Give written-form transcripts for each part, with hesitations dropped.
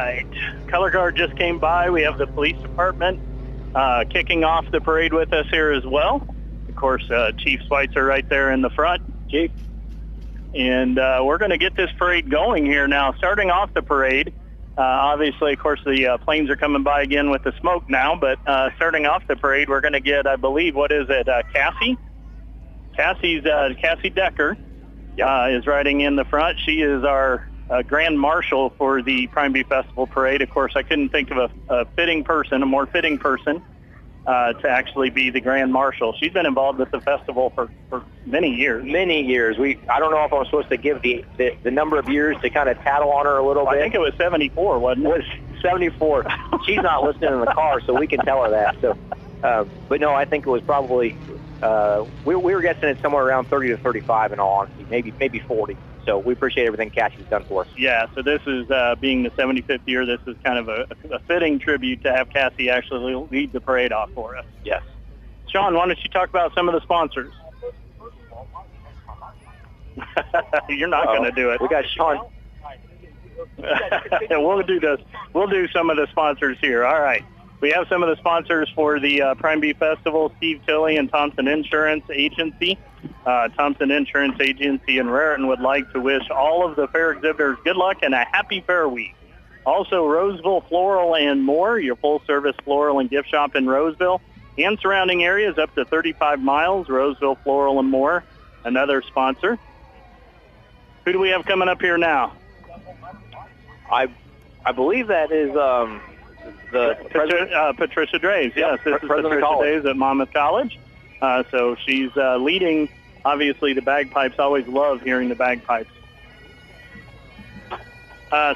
right. Color guard just came by. We have the police department kicking off the parade with us here as well. Of course, Chief Schweitzer right there in the front. Chief. And we're going to get this parade going here now. Starting off the parade, obviously, of course, the planes are coming by again with the smoke now. But starting off the parade, we're going to get, I believe, what is it, Cassie? Cassie Decker is riding in the front. She is our Grand Marshal for the Prime Bee Festival Parade. Of course, I couldn't think of a more fitting person to actually be the Grand Marshal. She's been involved with the festival for many years. Many years. I don't know if I'm supposed to give the number of years to kind of tattle on her a little bit. I think it was 74, wasn't it? It was 74. She's not listening in the car, so we can tell her that. So, but no, I think it was probably, we were guessing it somewhere around 30 to 35 in all honesty, maybe 40. So we appreciate everything Cassie's done for us. Yeah, so this is being the 75th year, this is kind of a fitting tribute to have Cassie actually lead the parade off for us. Yes. Sean, why don't you talk about some of the sponsors? You're not going to do it. We got Shawn. We'll do some of the sponsors here. All right. We have some of the sponsors for the Prime Bee Festival, Steve Tilley and Thompson Insurance Agency. Thompson Insurance Agency in Raritan would like to wish all of the fair exhibitors good luck and a happy fair week. Also, Roseville Floral and More, your full-service floral and gift shop in Roseville and surrounding areas up to 35 miles, Roseville Floral and More, another sponsor. Who do we have coming up here now? I believe that is Patricia Draves. Yes, this is Patricia Draves at Monmouth College. So she's leading, obviously, the bagpipes. Always love hearing the bagpipes.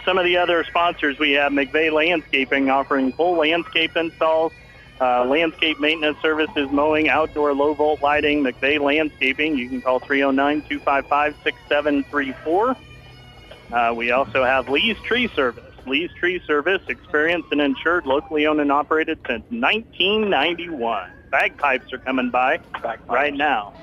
Some of the other sponsors we have, McVeigh Landscaping, offering full landscape installs, landscape maintenance services, mowing, outdoor low-volt lighting, McVeigh Landscaping. You can call 309-255-6734. We also have Lee's Tree Service. Lee's Tree Service, experienced and insured, locally owned and operated since 1991. Bagpipes are coming by right now.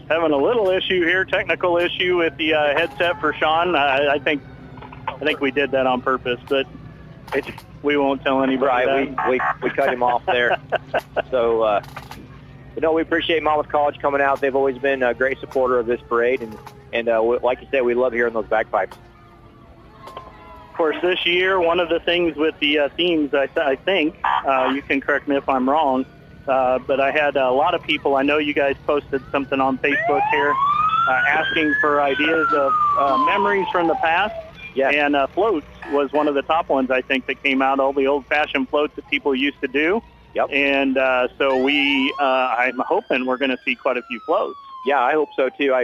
Having a little issue here, technical issue with the headset for Sean. I think we did that on purpose, but we won't tell anybody. Right, we cut him off there. So, but no, we appreciate Monmouth College coming out. They've always been a great supporter of this parade, and like you said, we love hearing those bagpipes. Of course, this year, one of the things with the themes, I think, you can correct me if I'm wrong, but I had a lot of people, I know you guys posted something on Facebook here, asking for ideas of memories from the past. Yes. And floats was one of the top ones, I think, that came out, all the old-fashioned floats that people used to do. Yep. And so I'm hoping we're going to see quite a few floats. Yeah, I hope so too.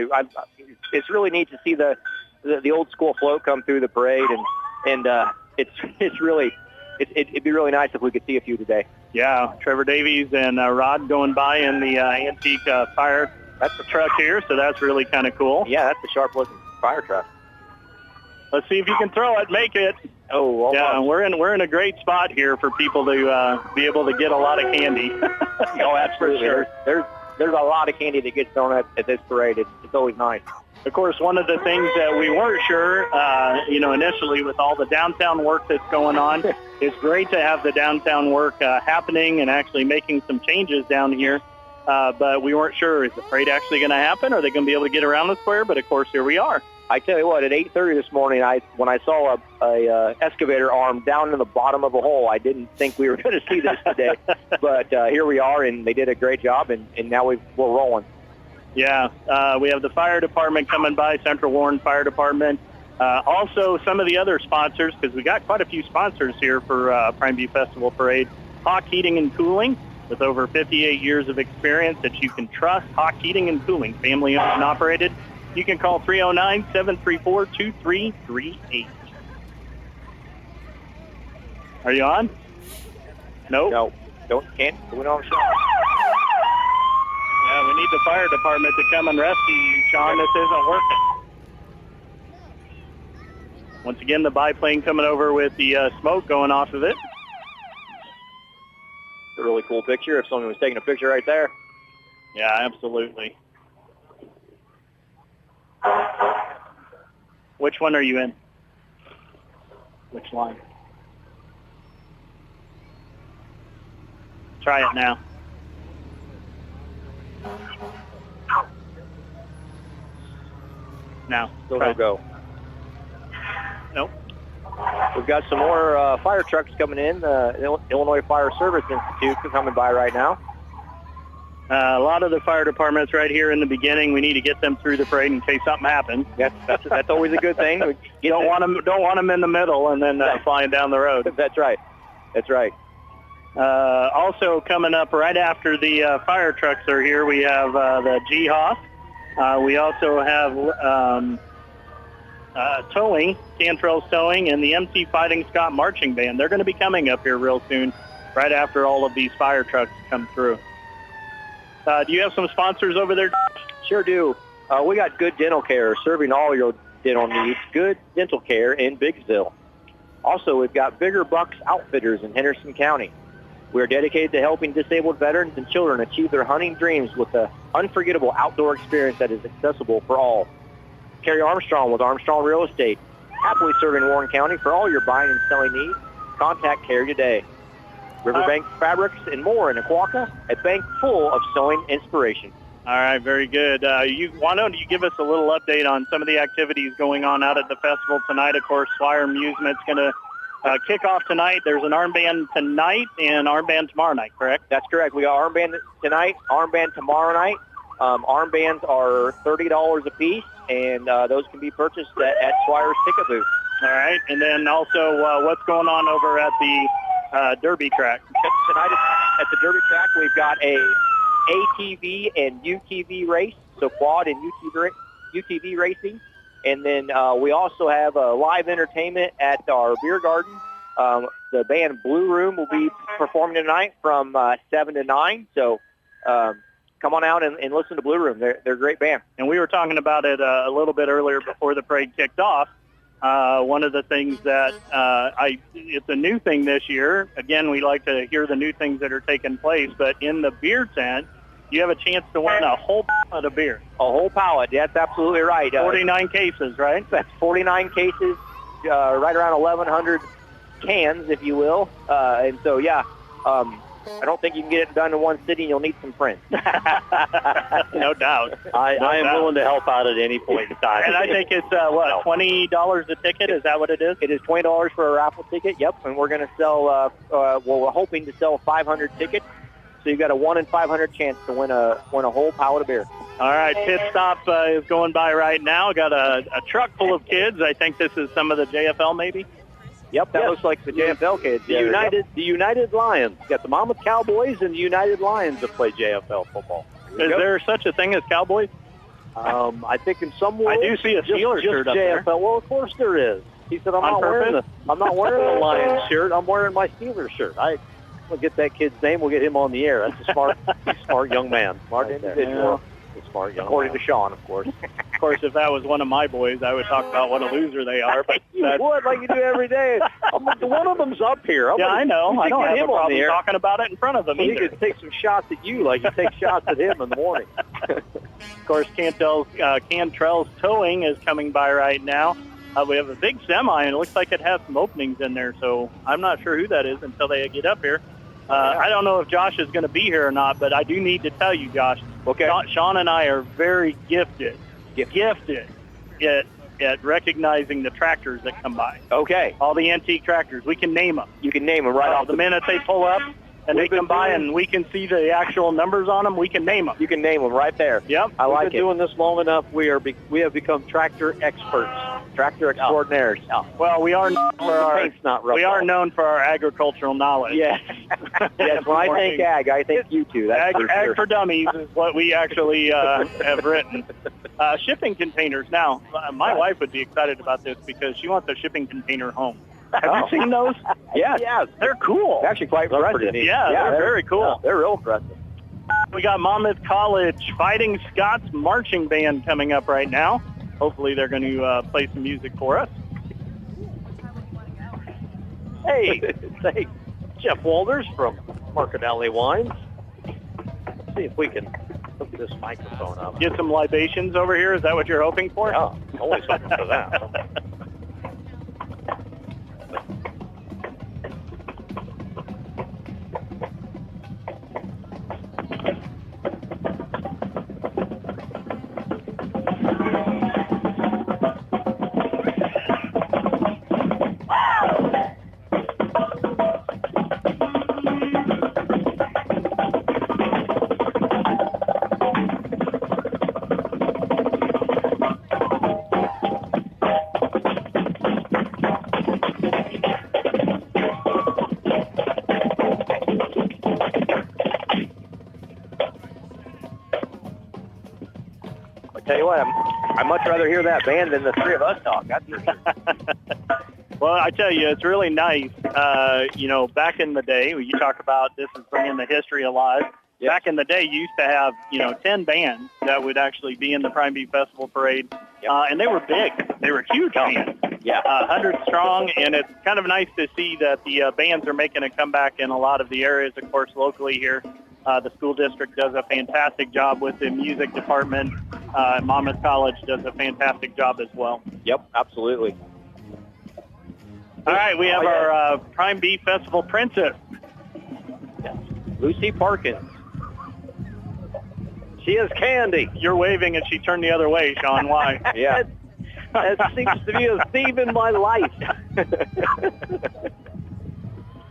It's really neat to see the old school float come through the parade, and it'd be really nice if we could see a few today. Yeah, Trevor Davies and Rod going by in the antique fire. That's the truck here, so that's really kind of cool. Yeah, that's a sharp-looking fire truck. Let's see if you can throw it, make it. Oh, almost. Yeah, we're in a great spot here for people to be able to get a lot of candy. Oh, absolutely. For sure. There's a lot of candy that gets thrown at this parade. It's always nice. Of course, one of the things that we weren't sure, initially with all the downtown work that's going on, it's great to have the downtown work happening and actually making some changes down here. But we weren't sure, is the parade actually going to happen? Are they going to be able to get around the square? But, of course, here we are. I tell you what, at 8:30 this morning, when I saw a excavator arm down in the bottom of a hole, I didn't think we were going to see this today. But here we are, and they did a great job, and now we're rolling. Yeah, we have the fire department coming by, Central Warren Fire Department. Also, some of the other sponsors, because we got quite a few sponsors here for Prime Bee Festival Parade. Hawk Heating and Cooling, with over 58 years of experience that you can trust. Hawk Heating and Cooling, family owned and operated. You can call 309-734-2338. Are you on? Nope. No. Can't. We don't. Yeah, we need the fire department to come and rescue you, Sean. This isn't working. Once again, the biplane coming over with the smoke going off of it. It's a really cool picture if someone was taking a picture right there. Yeah, absolutely. Which one are you in? Which line? Try it now. Now. Still no go. Nope. We've got some more fire trucks coming in. The Illinois Fire Service Institute coming by right now. A lot of the fire departments right here in the beginning, we need to get them through the parade in case something happens. That's always a good thing. You don't want them in the middle and then flying down the road. That's right. That's right. Also coming up right after the fire trucks are here, we have the G-Hoff. We also have towing, Cantrell's Towing, and the MC Fighting Scott Marching Band. They're going to be coming up here real soon, right after all of these fire trucks come through. Do you have some sponsors over there? Sure do. We got Good Dental Care, serving all your dental needs. Good Dental Care in Biggsville. Also, we've got Bigger Bucks Outfitters in Henderson County. We are dedicated to helping disabled veterans and children achieve their hunting dreams with an unforgettable outdoor experience that is accessible for all. Kerry Armstrong with Armstrong Real Estate, happily serving Warren County for all your buying and selling needs. Contact Kerry today. Riverbank Fabrics and more in Aquaka, a bank full of sewing inspiration. All right, very good. Why don't you give us a little update on some of the activities going on out at the festival tonight? Of course, Swire Amusement's going to kick off tonight. There's an armband tonight and armband tomorrow night, correct? That's correct. We got armband tonight, armband tomorrow night. Armbands are $30 a piece, and those can be purchased at Swire's ticket booth. All right, and then also what's going on over at the Derby track? Tonight at the Derby track, we've got a ATV and UTV race, so quad and UTV racing. And then we also have live entertainment at our beer garden. The band Blue Room will be performing tonight from 7 to 9. So come on out and listen to Blue Room. They're a great band. And we were talking about it a little bit earlier before the parade kicked off. One of the things that it's a new thing this year. Again, we like to hear the new things that are taking place. But in the beer tent, you have a chance to win a whole pallet of beer. A whole pallet. That's absolutely right. 49 cases, right? That's 49 cases, right around 1,100 cans, if you will. And so, yeah, I don't think you can get it done in one sitting. You'll need some friends. No doubt. I am willing to help out at any point in time. And I think it's, $20 a ticket? Is that what it is? It is $20 for a raffle ticket, yep. And we're going to sell, we're hoping to sell 500 tickets. So you've got a 1 in 500 chance to win a whole pallet of beer. All right, pit stop is going by right now. Got a truck full of kids. I think this is some of the JFL maybe. Yep, that looks like the JFL kids. The United Lions. Got the Monmouth Cowboys and the United Lions that play JFL football. Is there such a thing as Cowboys? I think in some ways. I do see a Steelers shirt up JFL. there. Well, of course there is. He said, I'm not wearing the Lions shirt. I'm wearing my Steelers shirt. We'll get that kid's name. We'll get him on the air. That's a smart young man. Smart individual. Yeah. Smart young According to Shawn, of course. Of course, if that was one of my boys, I would talk about what a loser they are. But you would, like you do every day. One of them's up here. I know. I don't have a problem talking about it in front of them so either. He could take some shots at you like you take shots at him in the morning. Of course, Cantrell's Towing is coming by right now. We have a big semi, and it looks like it has some openings in there, so I'm not sure who that is until they get up here. I don't know if Josh is going to be here or not, but I do need to tell you, Josh, okay. Shawn and I are very gifted at recognizing the tractors that come by. Okay. All the antique tractors. We can name them. You can name them right off the minute they pull up. And they come by and we can see the actual numbers on them. We can name them. You can name them right there. Yep. I like it. We've been doing this long enough. We have become tractor experts. Tractor extraordinaires. Oh. Well, we are known for our known for our agricultural knowledge. Yes. Yes. When I think ag, I think you two. That's ag for dummies is what we actually have written. Shipping containers. Now, my wife would be excited about this because she wants a shipping container home. Have you seen those? Yes. They're cool. They're actually quite impressive. Yeah, they're very cool. Yeah, they're real impressive. We got Monmouth College Fighting Scots Marching Band coming up right now. Hopefully they're going to play some music for us. Hey, Jeff Walters from Market Alley Wines. See if we can this microphone up. Get some libations over here. Is that what you're hoping for? Yeah, always hoping for that. Tell you what, I'd much rather hear that band than the three of us talk. That's for sure. Well, I tell you, it's really nice. Back in the day, you talk about this is bringing the history alive. Yes. Back in the day, you used to have, 10 bands that would actually be in the Prime Beef Festival Parade. Yep. And they were big. They were huge bands. Yeah. 100 strong, and it's kind of nice to see that the bands are making a comeback in a lot of the areas, of course, locally here. The school district does a fantastic job with the music department. Monmouth College does a fantastic job as well. Yep, absolutely. All right, we have our Prime Beef Festival princess. Yes. Lucy Parkins. She is Candy. You're waving and she turned the other way, Shawn. Why? Yeah. That seems to be a theme in my life.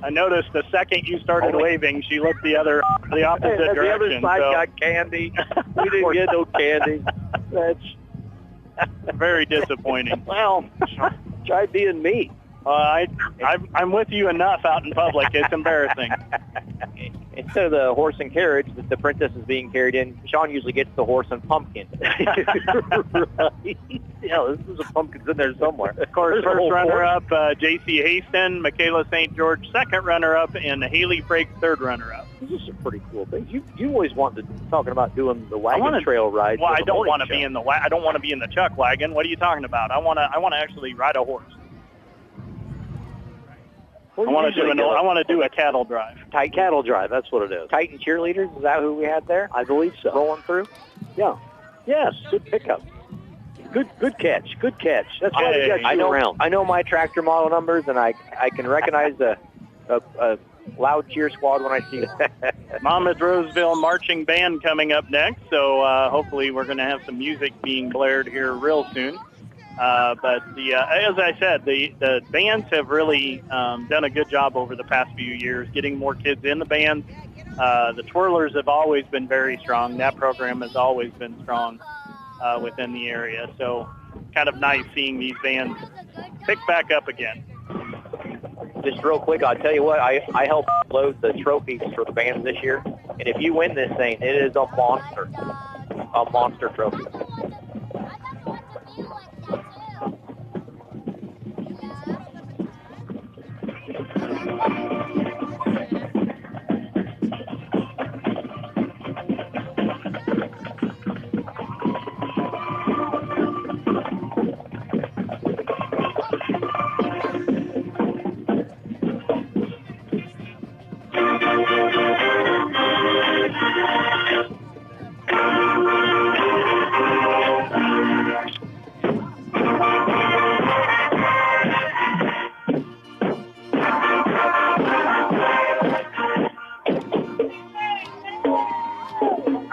I noticed the second you started waving, she looked the opposite direction. The other side got candy. We didn't get no candy. That's very disappointing. Well, try being me. I'm with you enough out in public. It's embarrassing. Instead of the horse and carriage that the princess is being carried in, Shawn usually gets the horse and pumpkin. Right. Yeah, there's a pumpkin in there somewhere. Of course, first runner-up, J.C. Haston, Michaela St. George, second runner-up, and Haley Frakes, third runner-up. This is some pretty cool things. You always wanted to talking about doing the wagon trail ride. Well, I don't want to be in the I don't want to be in the chuck wagon. What are you talking about? I want to actually ride a horse. I want to do a cattle drive. Tight cattle drive, that's what it is. Titan cheerleaders, is that who we had there? I believe so. Rolling through? Yeah. Yes, good pickup. Good catch. Good catch. That's why we got you around. I know my tractor model numbers, and I can recognize a loud cheer squad when I see it. Monmouth Roseville Marching Band coming up next, so hopefully we're going to have some music being blared here real soon. But as I said, the bands have really done a good job over the past few years, getting more kids in the bands. The twirlers have always been very strong. That program has always been strong within the area. So kind of nice seeing these bands pick back up again. Just real quick, I'll tell you what, I helped load the trophies for the bands this year. And if you win this thing, it is a monster trophy.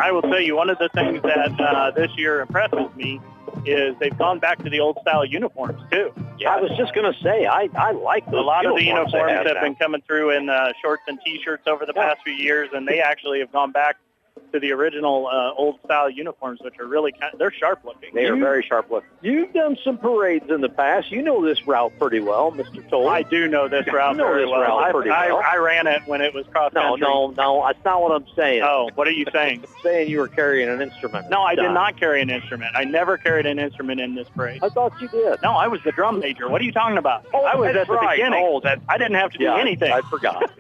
I will tell you, one of the things that this year impresses me is they've gone back to the old style uniforms too. Yeah, I was just going to say, I like those. A lot of the uniforms have now been coming through in shorts and T-shirts over the past few years, and they actually have gone back to the original old style uniforms, which are really they're sharp looking. They are very sharp looking. You've done some parades in the past. You know this route pretty well, Mr. Toal. I do know this route very well. I ran it when it was cross country. No, that's not what I'm saying. Oh, what are you saying? I'm saying you were carrying an instrument. No, I did not carry an instrument. I never carried an instrument in this parade. I thought you did. No, I was the drum major. What are you talking about? Oh, I was that's at the right. beginning. Oh, I didn't have to do anything. I forgot.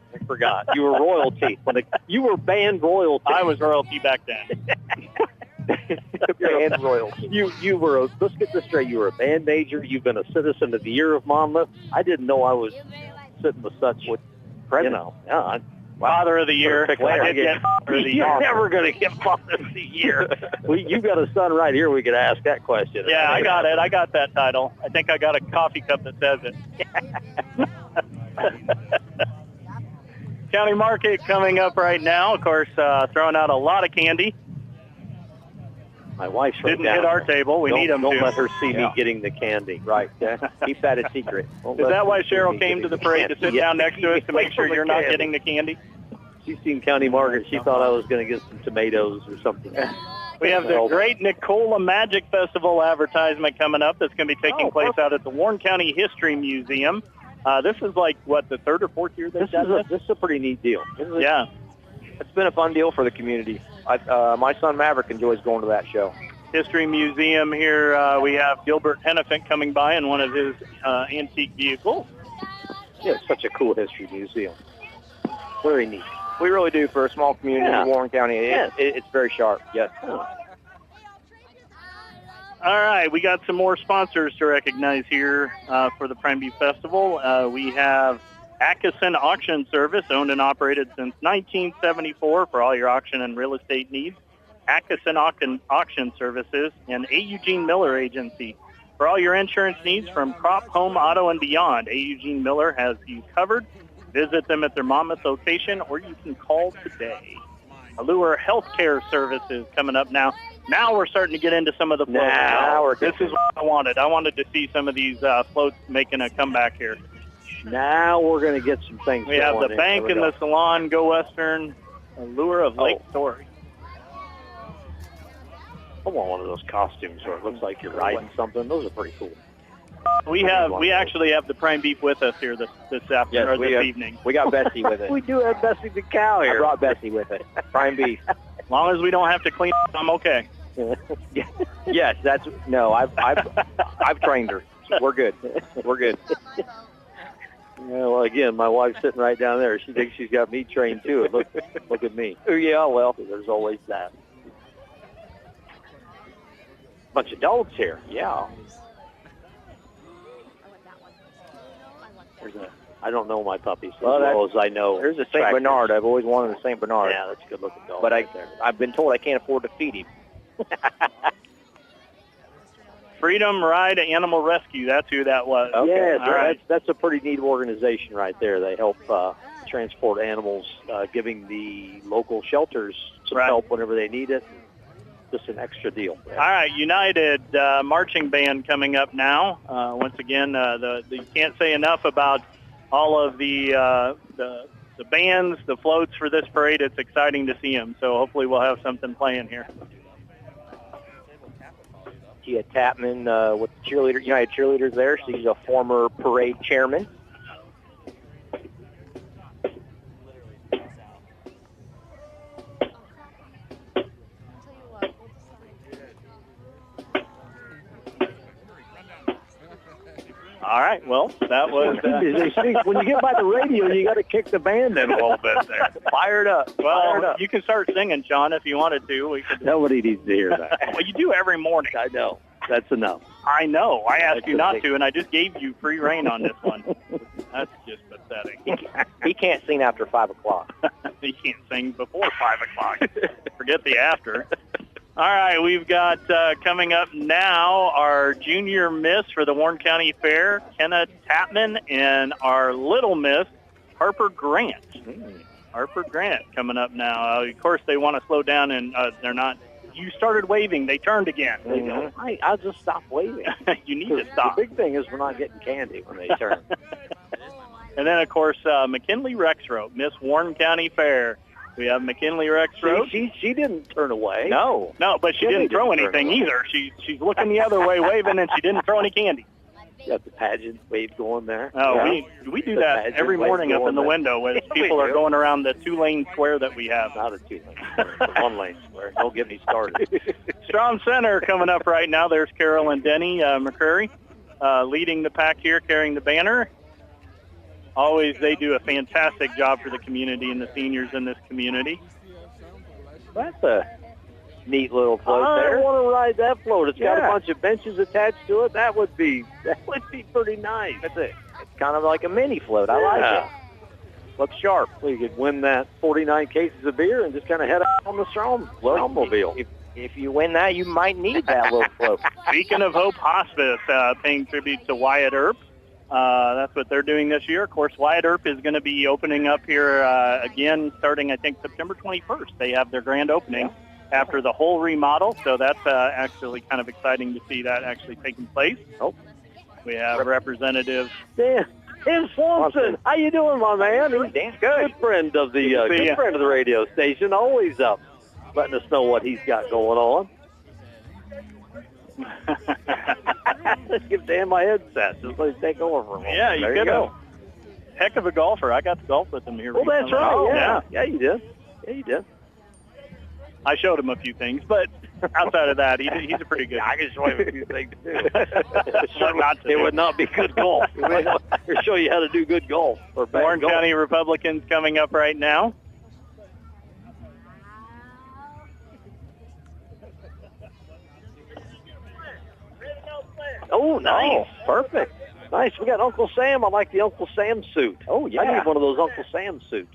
You were royalty. You were band royalty. I was royalty back then. Band royalty. You were. Let's get this straight. You were a band major. You've been a citizen of the year of Monmouth. I didn't know I was sitting with such. President. Yeah. Father of the Year. I did get Father of the Year. You're never going to get Father of the Year. You've got a son right here. We could ask that question. Yeah, I got it. I got that title. I think I got a coffee cup that says it. County Market coming up right now. Of course, throwing out a lot of candy. My wife's didn't hit our table. We need them Don't to. let her see me getting the candy. Right. Keep that a secret. Is that why Cheryl came to the parade to sit down next to us to make sure you're not getting the candy? She's seen County Market. She thought I was going to get some tomatoes or something. We have the Great Nicola Magic Festival advertisement coming up that's going to be taking place out at the Warren County History Museum. This is like, what, the third or fourth year they've done this? This is a pretty neat deal. Yeah. It's been a fun deal for the community. My son Maverick enjoys going to that show. History Museum here. We have Gilbert Hennepin coming by in one of his antique vehicles. Yeah, it's such a cool history museum. Very neat. We really do for a small community in Warren County. It's very sharp. Yes. All right, we got some more sponsors to recognize here for the Prime Beef Festival. We have Atchison Auction Service, owned and operated since 1974 for all your auction and real estate needs. Atchison Auction Services and A. Eugene Miller Agency. For all your insurance needs from crop, home, auto, and beyond, A. Eugene Miller has you covered. Visit them at their Monmouth location, or you can call today. Allure Healthcare Services coming up now. Now we're starting to get into some of the floats. This is what I wanted. I wanted to see some of these floats making a comeback here. Now we're going to get some things We have the Bank and the Salon, Go Western, Allure of Lake Story. I want one of those costumes where it looks like you're riding something. Those are pretty cool. We actually have the prime beef with us here this afternoon, this evening. We got Bessie with it. We do have Bessie the cow here. I brought Bessie with it. Prime beef. As long as we don't have to clean it, I'm okay. Yes, I've trained her. So we're good. We're good. Yeah, well, again, my wife's sitting right down there. She thinks she's got me trained too. Look at me. Oh, yeah, well, there's always that. Bunch of dogs here. Yeah. I don't know my puppies as well as I know. There's a St. Bernard. I've always wanted a St. Bernard. Yeah, that's a good-looking dog. But I've been told I can't afford to feed him. Freedom Ride Animal Rescue. That's who that was. Okay. Yeah, that's a pretty neat organization right there. They help transport animals, giving the local shelters some help whenever they need it. Just an extra deal. All right, United Marching Band coming up now. Once again, you can't say enough about all of the bands, the floats for this parade. It's exciting to see them. So hopefully we'll have something playing here. Gia Tapman with the United Cheerleaders there. She's a former parade chairman. All right, well, that was... when you get by the radio, you got to kick the band in a little bit there. Fire it up. Well, you can start singing, Sean, if you wanted to. We could... Nobody needs to hear that. Well, you do every morning. I know. That's enough. I know. I asked you not to, and I just gave you free rein on this one. That's just pathetic. He can't sing after 5 o'clock. He can't sing before 5 o'clock. Forget the after. All right, we've got coming up now our junior miss for the Warren County Fair, Kenna Tapman, and our little miss, Harper Grant. Harper Grant coming up now. Of course, they want to slow down, and they're not. You started waving. They turned again. They go, I'll just stop waving. You need to stop. The big thing is we're not getting candy when they turn. And then, of course, McKinley Rexroth, Miss Warren County Fair. We have McKinley Rexroth. She didn't turn away. No, but she didn't throw anything either. She's looking the other way, waving, and she didn't throw any candy. You got the pageant wave going there. Oh, yeah. we do that every morning up in the window as people are going around the 2-lane square that we have. Not a 2-lane square. It's a 1-lane square. Don't get me started. Strom Center coming up right now. There's Carol and Denny McCurry leading the pack here, carrying the banner. Always, they do a fantastic job for the community and the seniors in this community. That's a neat little float there. I want to ride that float. It's got a bunch of benches attached to it. That would be pretty nice. It's kind of like a mini float. I like it. Look sharp. So you could win that 49 cases of beer and just kind of head out on the Straummobile. If you win that, you might need that little float. Beacon of Hope Hospice, paying tribute to Wyatt Earp. That's what they're doing this year. Of course, Wyatt Earp is going to be opening up here again starting, I think, September 21st. They have their grand opening after the whole remodel, so that's actually kind of exciting to see that actually taking place. Oh. We have Representative Dan Swanson. How you doing, my man? Dan's good. Good friend of the radio station. Always up, letting us know what he's got going on. Let's give Dan my headset. Just let him take over for a moment. Yeah, you go. Heck of a golfer. I got to golf with him here. Well, that's right. Oh, yeah, you did. Yeah, you did. I showed him a few things, but outside of that, he's a pretty good. I can show him a few things too. It would not be good golf. We'll show you how to do good golf. Warren County Republicans coming up right now. Oh, nice. Oh, perfect. Nice. We got Uncle Sam. I like the Uncle Sam suit. Oh, yeah. I need one of those Uncle Sam suits.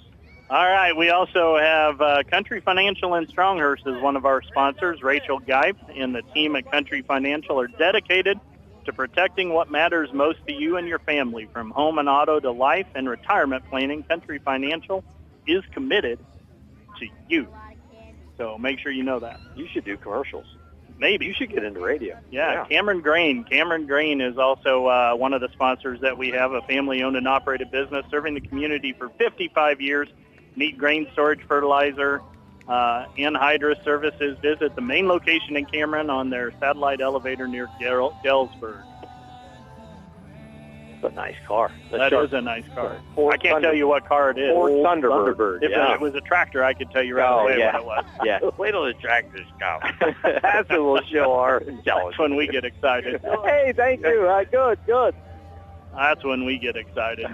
All right. We also have Country Financial in Stronghurst as one of our sponsors. Rachel Geip and the team at Country Financial are dedicated to protecting what matters most to you and your family. From home and auto to life and retirement planning, Country Financial is committed to you. So make sure you know that. You should do commercials. Maybe. You should get into radio. Yeah. Cameron Grain. Cameron Grain is also one of the sponsors that we have, a family-owned and operated business serving the community for 55 years. Need grain storage, fertilizer, and hydro services. Visit the main location in Cameron on their satellite elevator near Galesburg. It's a nice car. That is a nice car. I can't tell you what car it is. Ford Thunderbird. If it was a tractor, I could tell you right away what it was. Yeah. Wait till the tractors come. That's what we'll show our intelligence. That's when we get excited. Hey, thank you. Good. That's when we get excited.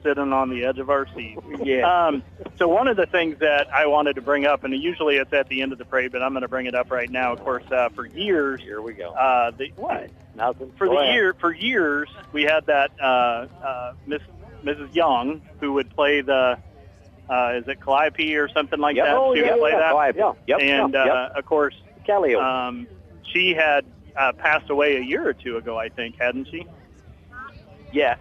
Sitting on the edge of our seat. Yeah. So one of the things that I wanted to bring up, and usually it's at the end of the parade, but I'm going to bring it up right now. Of course, for years. Here we go. What? Nothing. For years, we had that Mrs. Young who would play the, is it Calliope or something like that? Oh, she would play that. Calliope. Yep. And of course, Calliope. she had passed away a year or two ago, I think, hadn't she? Yeah.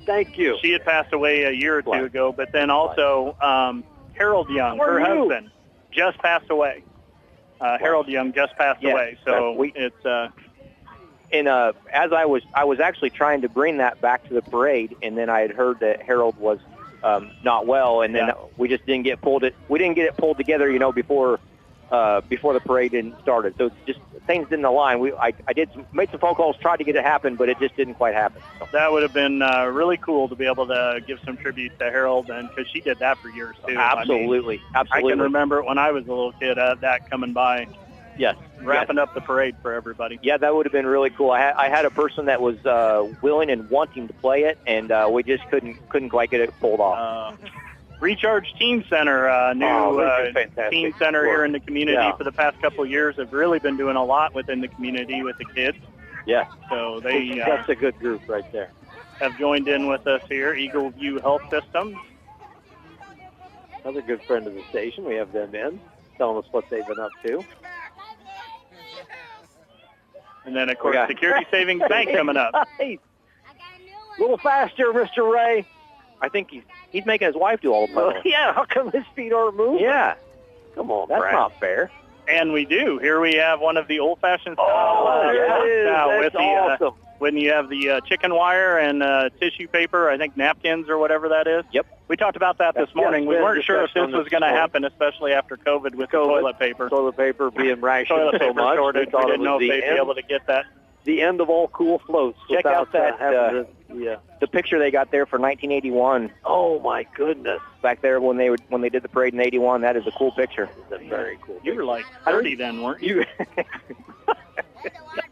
Thank you. She had passed away a year or two ago, but then also Harold Young, her husband, just passed away. Harold Young just passed away, so it's. And as I was actually trying to bring that back to the parade, and then I had heard that Harold was not well, and then we just didn't get We didn't get it pulled together, before the parade didn't started. So just things didn't align. I made some phone calls, tried to get it happen, but it just didn't quite happen. So. That would have been really cool to be able to give some tribute to Harold, and because she did that for years too. Absolutely. I can remember it when I was a little kid. That coming by. Yes. Wrapping up the parade for everybody. Yeah, that would have been really cool. I had a person that was willing and wanting to play it, and we just couldn't quite get it pulled off. Recharge Teen Center, new teen center here in the community for the past couple of years. Have really been doing a lot within the community with the kids. Yeah. So they that's a good group right there. Have joined in with us here. Eagle View Health Systems. Another good friend of the station. We have them in, telling us what they've been up to. And then, of course, Security Savings Bank coming up. A little faster, Mr. Ray. I think he's making his wife do all the puzzles. Yeah, how come his feet aren't moving? Yeah. Come on, that's not fair. And we do. Here we have one of the old-fashioned style. That's awesome. When you have the chicken wire and tissue paper, I think napkins or whatever that is. Yep. We talked about that this morning. We weren't sure if this was going to happen, especially after COVID with the toilet paper. Toilet paper being rationed so much. Shortage. We didn't know if they'd be able to get that. The end of all cool floats. Check out that the picture they got there for 1981. Oh my goodness! Back there when they did the parade in '81, that is a cool picture. That's a very cool. You were like 30 then, weren't you?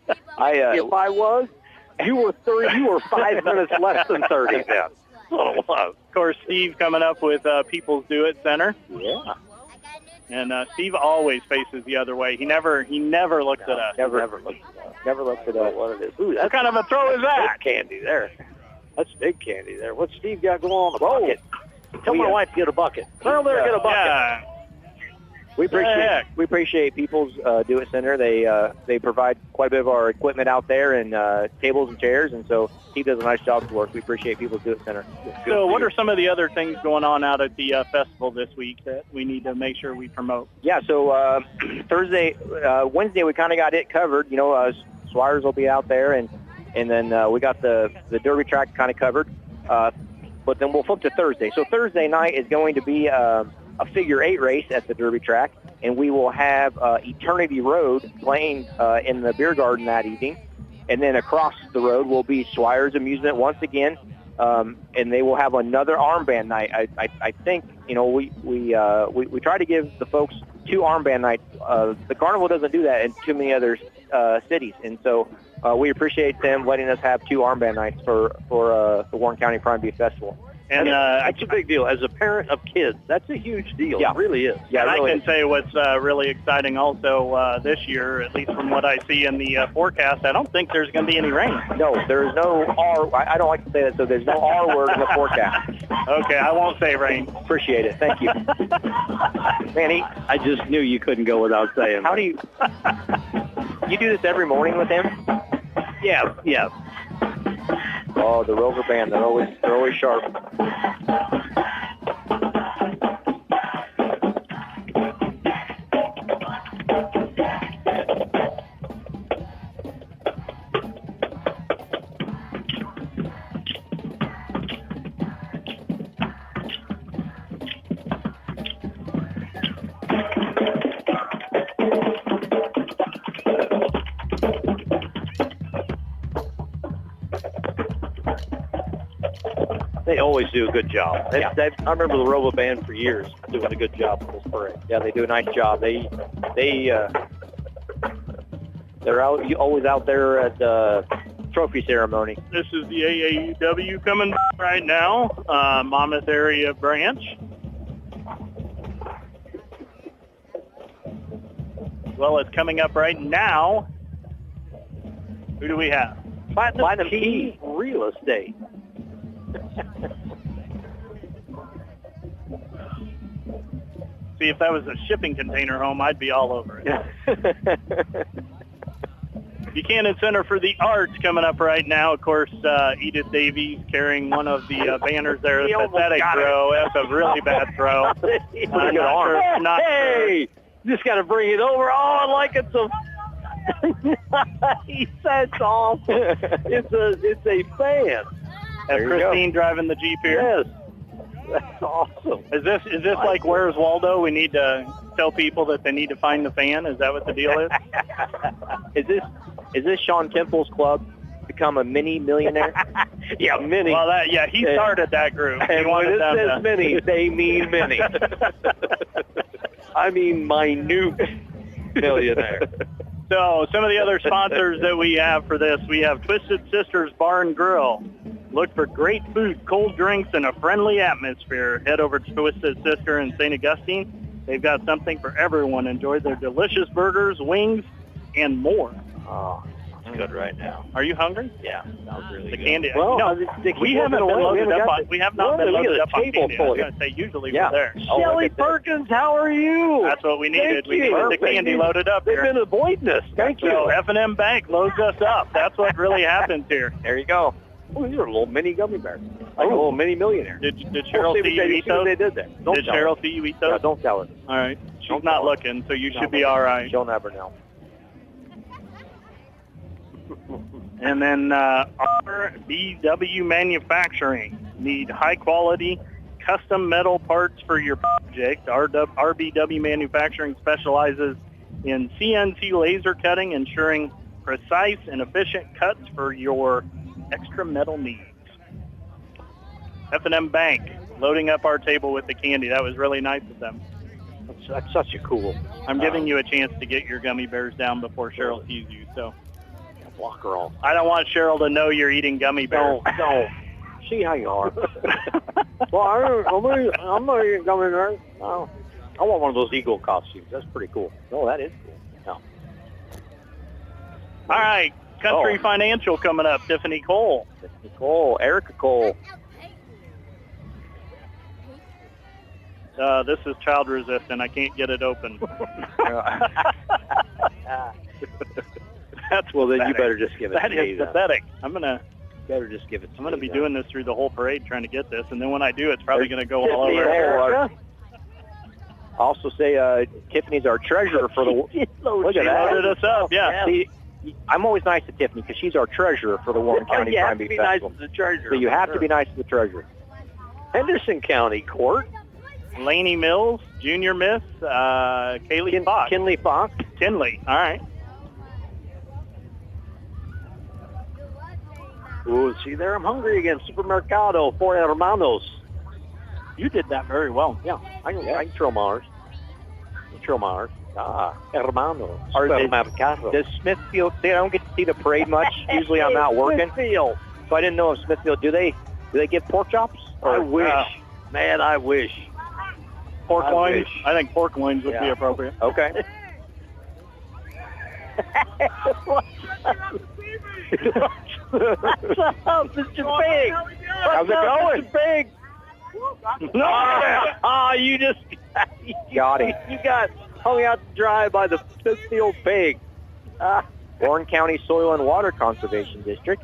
If I was, you were 30. You were 5 minutes less than 30 then. That's what it was. Of course, Steve coming up with People's Do It Center. Yeah. And Steve always faces the other way. He never looks at us. Never looks at us. What it is. Ooh, what kind of a throw is that? Candy there. That's big candy there. What's Steve got going on the bucket? Tell my wife to get a bucket. Tell her to get a bucket. Yeah. We appreciate People's Do It Center. They provide quite a bit of our equipment out there and tables and chairs, and so Steve does a nice job for us. We appreciate People's Do It Center. So what are some of the other things going on out at the festival this week that we need to make sure we promote? Yeah, so Wednesday we kind of got it covered. You know, Swires will be out there, and then we got the Derby track kind of covered. But then we'll flip to Thursday. So Thursday night is going to be a figure 8 race at the Derby track, and we will have Eternity Road playing in the beer garden that evening. And then across the road will be Swires Amusement once again, and they will have another armband night. I think, you know, we try to give the folks 2 armband nights. The carnival doesn't do that in too many other cities, and so we appreciate them letting us have 2 armband nights for the Warren County Prime Beef Festival. And that's a big deal. As a parent of kids, that's a huge deal. Yeah. It really is. Yeah, and really I can say what's really exciting also this year, at least from what I see in the forecast, I don't think there's going to be any rain. No, there's no R. I don't like to say that, so there's no R word in the forecast. Okay, I won't say rain. Appreciate it. Thank you. Manny, I just knew you couldn't go without saying. how do you do this every morning with him? Yeah. Oh, the Rover Band, they're always sharp. They always do a good job. Yeah. I remember the Robo Band for years doing a good job with this parade. Yeah, they do a nice job. They're always out there at the trophy ceremony. This is the AAUW coming right now, Monmouth area branch. As well as coming up right now, who do we have? Platinum Key Real Estate. See, if that was a shipping container home, I'd be all over it. Buchanan Center for the Arts coming up right now. Of course, Edith Davies carrying one of the banners there. He Pathetic almost got throw. That's a really bad throw. Pretty good arm. Hey, you just got to bring it over. Oh, I like it so. That's awesome. It's a fan. That's Christine driving the Jeep here. Yes, that's awesome. Is this like Where's Waldo? We need to tell people that they need to find the fan. Is that what the deal is? Is this Shawn Temple's club become a mini millionaire? Yeah, mini. Well, he started that group. And when it says mini, they mean mini. I mean minute millionaire. So some of the other sponsors that we have for this, we have Twisted Sisters Bar and Grill. Look for great food, cold drinks, and a friendly atmosphere. Head over to Twisted Sister in St. Augustine. They've got something for everyone. Enjoy their delicious burgers, wings, and more. Oh, it's good right now. Are you hungry? Yeah, that was really The good. candy. Well, we haven't been loaded up on. We have not been loaded up on table candy. I full was of going to say usually Yeah. we're there. Shelly Perkins, how are you? That's what we needed. Thank We you. needed the candy loaded up They've here. been avoiding us. Thank you. So F&M Bank loads us up. That's what really happens here. There you go. Oh, these are little mini gummy bears. Like a little mini millionaire. Did Cheryl see you eat those? They did that. Don't Did tell her. Cheryl see you eat those? Yeah, don't tell her. All right. She's Don't not tell her. looking, so you should be all right. She'll never know. And then RBW Manufacturing. Need high-quality custom metal parts for your project. RBW Manufacturing specializes in CNC laser cutting, ensuring precise and efficient cuts for your extra metal needs. F&M Bank, loading up our table with the candy. That was really nice of them. That's such a cool. I'm giving you a chance to get your gummy bears down before Cheryl sees you, so. Block her off. I don't want Cheryl to know you're eating gummy bears. Don't. See how you are. Well, I'm not even gummy bears. Oh, I want one of those eagle costumes. That's pretty cool. Oh, that is cool. No. All right, Country Financial coming up. Tiffany Cole. Erica Cole. This is child resistant. I can't get it open. That's well. Then pathetic. You better just give it. That to me, is pathetic. Better just give it. I'm gonna be doing this through the whole parade trying to get this, and then when I do, it's probably gonna go all over. Erica. Also say Tiffany's our treasurer for the. Look at that. Loaded us up. Yeah. See, I'm always nice to Tiffany because she's our treasurer for the Warren County Prime Beef Festival. You have to be nice to the treasurer. So you have to be nice to the treasurer. Henderson County Court. Laney Mills, Junior Miss, Kailey Fox. Kinley Fox. Kinley. All right. Ooh, see there, I'm hungry again. Supermercado, Four Hermanos. You did that very well. Yeah, I can throw Mars. Hermanos. Does Smithfield, see, I don't get to see the parade much. Usually I'm out working. Smithfield. So I didn't know if Smithfield, do they give pork chops? I wish. Man, I wish. Pork loins? I think pork loins would be appropriate. Okay. What's up, Mr. Big? How's it going? Mr. Big? No! You just got it. You got hung out to dry by the Smithfield Pig. Warren County Soil and Water Conservation District.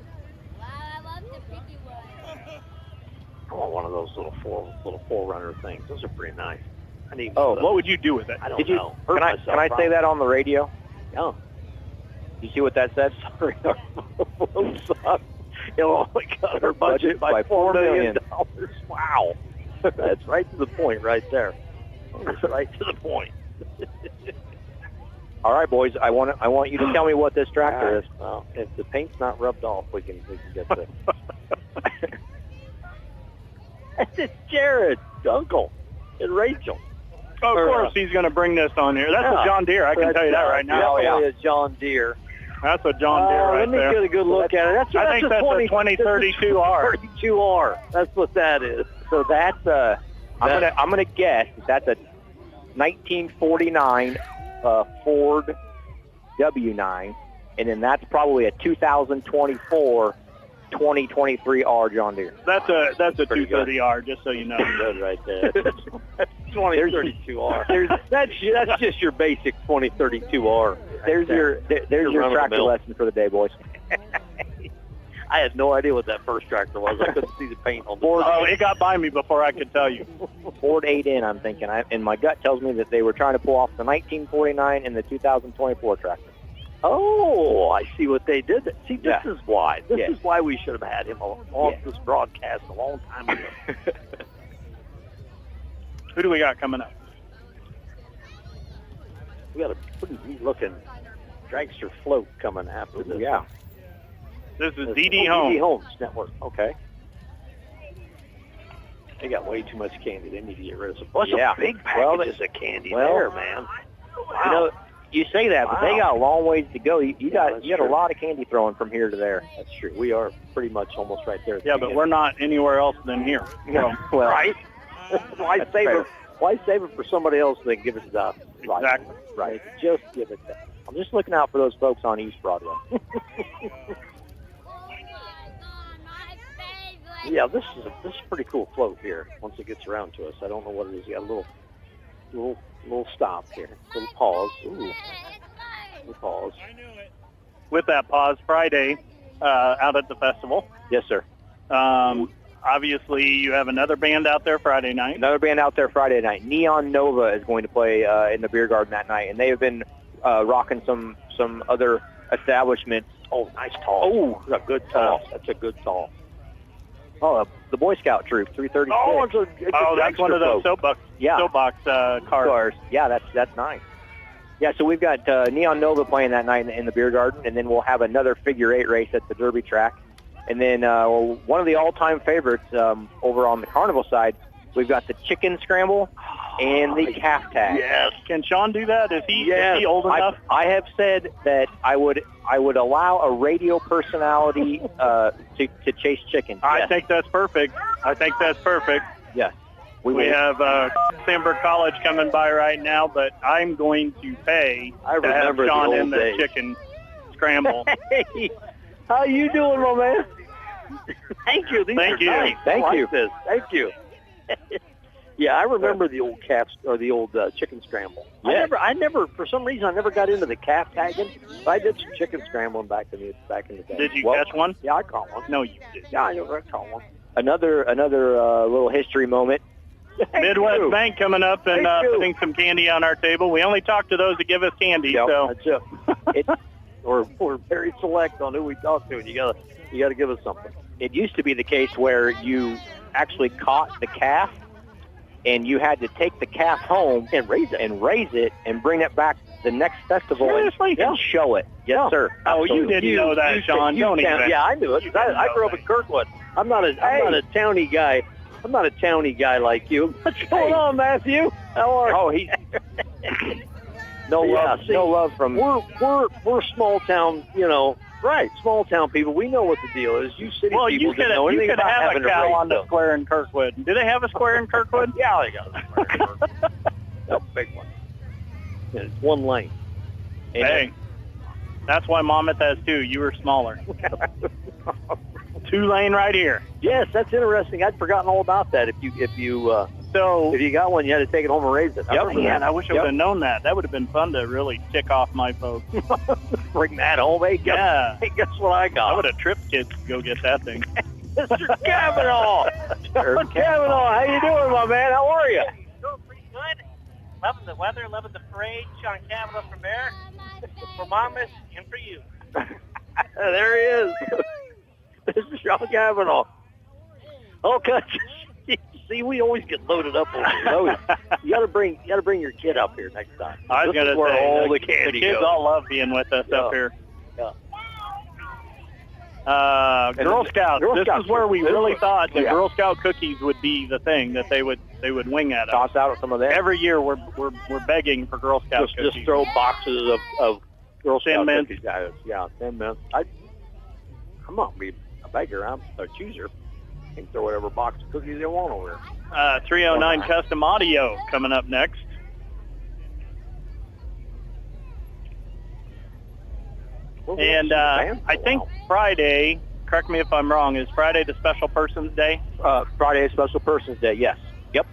I want one of those little forerunner things. Those are pretty nice. I need. What would you do with it? I don't know. Can I say that on the radio? No. You see what that said? Sorry. We got our budget by $4 million. Wow. That's right to the point right there. That's right to the point. All right, boys. I want you to tell me what this tractor is. Well, if the paint's not rubbed off, we can get the. It's Jared's uncle and Rachel. Oh, of course, he's going to bring this on here. That's a John Deere. I can tell you that right now. Definitely a John Deere. That's a John Deere right there. Let me get a good look at it. I think that's a 2032R. 32R. That's what that is. So that's I'm gonna guess that's a 1949 Ford W9, and then that's probably a 2024 2023R John Deere. That's a 230R, just so you know. Good right there. 2032R. That's just your basic 2032R. There's your tractor lesson for the day, boys. I had no idea what that first tractor was. I couldn't see the paint on the Ford. Oh, it got by me before I could tell you. Ford 8N, I'm thinking. And my gut tells me that they were trying to pull off the 1949 and the 2024 tractor. Oh, I see what they did. See, this is why. This is why we should have had him off this broadcast a long time ago. Who do we got coming up? We got a pretty neat-looking dragster float coming after this. Yeah. This is DD Homes. DD Homes Network. Okay. They got way too much candy. They need to get rid of some. What's a big packages of candy there, man? Wow. You know, you say that, but they got a long ways to go. You got a lot of candy throwing from here to there. That's true. We are pretty much almost right there. Yeah, but we're not anywhere else than here. No. Well, right? Why save it for somebody else than give it to us? Exactly. Right. Just give it to us. I'm just looking out for those folks on East Broadway. Yeah, this is a pretty cool float here. Once it gets around to us, I don't know what it is. You got a little stop here, little pause. Ooh, little pause. With that pause, Friday out at the festival. Yes, sir. Obviously, you have another band out there Friday night. Another band out there Friday night. Neon Nova is going to play in the beer garden that night, and they have been rocking some other establishments. Oh, nice tall. Oh, that's a good tall. That's a good tall. Oh, the Boy Scout troop, 336. Oh, that's one of those soapbox cars. Yeah, that's nice. Yeah, so we've got Neon Nova playing that night in the beer garden, and then we'll have another figure 8 race at the Derby track. And then one of the all-time favorites over on the carnival side, we've got the chicken scramble and the calf tag. Yes. Can Shawn do that? Is he old enough? I have said that I would allow a radio personality to chase chicken. I think that's perfect. Yes. We have Sandburg College coming by right now, but I'm going to pay to have Shawn in the chicken scramble. How you doing, my man? Thank you. Thank you. Nice. Thank you. Thank you. Yeah, I remember the old calf or the old chicken scramble. Yeah. I never, for some reason, I never got into the calf tagging. But I did some chicken scrambling back in the day. Did you catch one? Yeah, I caught one. No, you did. Yeah, I caught one. Another little history moment. Midwest Bank coming up and putting some candy on our table. We only talk to those that give us candy. Yep, so that's it. We're very select on who we talk to, and you gotta give us something. It used to be the case where you actually caught the calf, and you had to take the calf home and raise it and bring it back the next festival and show it. Yes, sir. Oh, you didn't know that, Shawn. Yeah, I knew it. I grew up in Kirkwood. I'm not a towny guy. I'm not a towny guy like you. What's going on, Matthew? How are you? Oh, he's no love from. We're small town, right? Small town people. We know what the deal is. You city people don't know anything about having a cow race, on the square in Kirkwood. Do they have a square in Kirkwood? Yeah, they got a square in Kirkwood. That's a big one. And it's one lane. And hey, that's why Monmouth has two. You were smaller. 2-lane right here. Yes, that's interesting. I'd forgotten all about that. If you got one, you had to take it home and raise it. Man, I wish I would have known that. That would have been fun to really tick off my folks. Bring that home. Hey, guess what I got? I would have tripped kids to go get that thing. Mr. Cavanaugh. Mr. Cavanaugh, how you doing, my man? How are you? Doing pretty good. Loving the weather, loving the parade. Shawn Cavanaugh from there. For Monmouth and for you. There he is. Mr. Shawn Cavanaugh. Okay. See, we always get loaded up on those. You gotta bring your kid up here next time. I was gonna say all the kids all love being with us up here. Yeah. Girl Scouts. This is where we really thought the Girl Scout cookies would be the thing that they would wing at us. Toss out some of that. Every year we're begging for Girl Scout cookies. Just throw boxes of Girl Scout cookies at us. Yeah, 10 minutes. I'm not be a beggar. I'm a chooser. Can throw whatever box of cookies they want over here. 309 Custom Audio coming up next. And I think Friday, correct me if I'm wrong, is Friday the Special Persons Day? Friday is Special Persons Day, yes. Yep.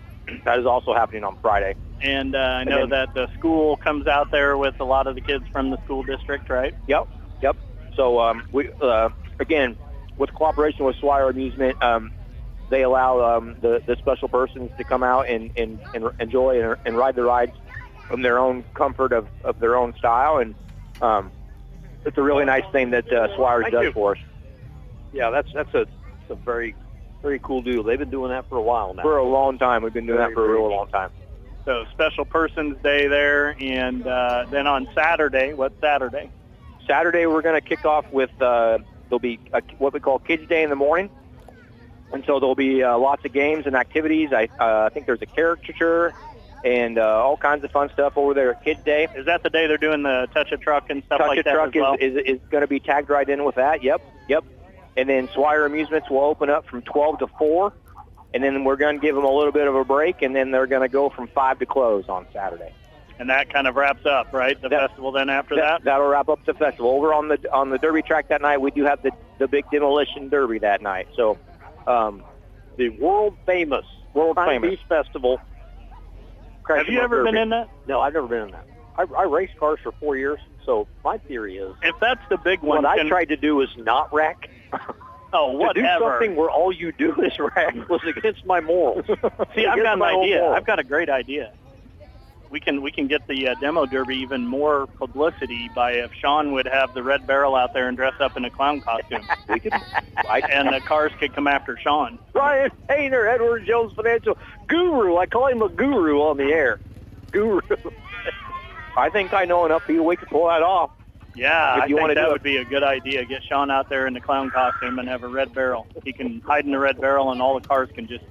That is also happening on Friday. And I know that the school comes out there with a lot of the kids from the school district, right? Yep. So we again, with cooperation with Swire Amusement, they allow the special persons to come out and enjoy and ride the rides from their own comfort of their own style. And it's a really nice thing that Swire does for us. Yeah, that's a very, very cool deal. They've been doing that for a while now. For a long time. We've been doing that for a real long time. So Special Persons Day there. And then on Saturday, what's Saturday? Saturday we're going to kick off with there'll be what we call Kids Day in the morning, and so there'll be lots of games and activities. I think there's a caricature and all kinds of fun stuff over there at Kids Day. Is that the day they're doing the Touch a Truck and stuff like that? Touch a Truck is going to be tagged right in with that. Yep. And then Swire Amusements will open up from 12 to 4, and then we're going to give them a little bit of a break, and then they're going to go from 5 to close on Saturday. And that kind of wraps up, right? The festival then after that? That'll wrap up the festival. Over on the Derby track that night, we do have the big demolition derby that night. So the world famous Beef Festival. Have you ever been in that? No, I've never been in that. I raced cars for 4 years, so my theory is... If that's the big one... What I tried to do is not wreck. Oh, whatever. To do something where all you do is wreck was against my morals. See, I've got an idea. I've got a great idea. We can get the demo derby even more publicity by if Shawn would have the Red Barrel out there and dress up in a clown costume. We could, and the cars could come after Shawn. Ryan Hayner, Edward Jones Financial Guru. I call him a guru on the air. Guru. I think I know enough people we could pull that off. Yeah, I think that would be a good idea. Get Shawn out there in the clown costume and have a red barrel. He can hide in the red barrel, and all the cars can just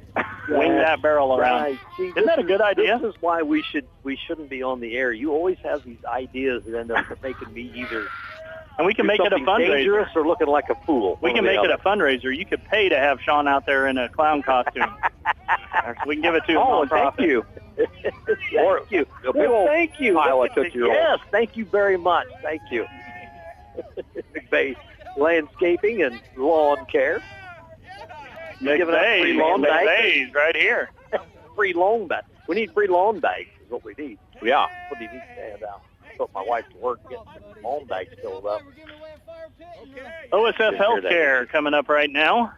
wing that barrel around. Right. See, Isn't that a good idea? This is why we shouldn't be on the air. You always have these ideas that end up making me either. And we can make it a fundraiser. Dangerous or looking like a fool. We can make it a fundraiser. You could pay to have Shawn out there in a clown costume. We can give it to him. Oh, thank you. Thank you. Well, thank you. Yes, thank you very much. Thank you. Big bass. landscaping and lawn care. Giving us free lawn bags right here. Free lawn bags. We need free lawn bags is what we need. Yeah. What do you need to stand out? Put my wife to work getting some lawn bags filled up. OSF Healthcare coming up right now.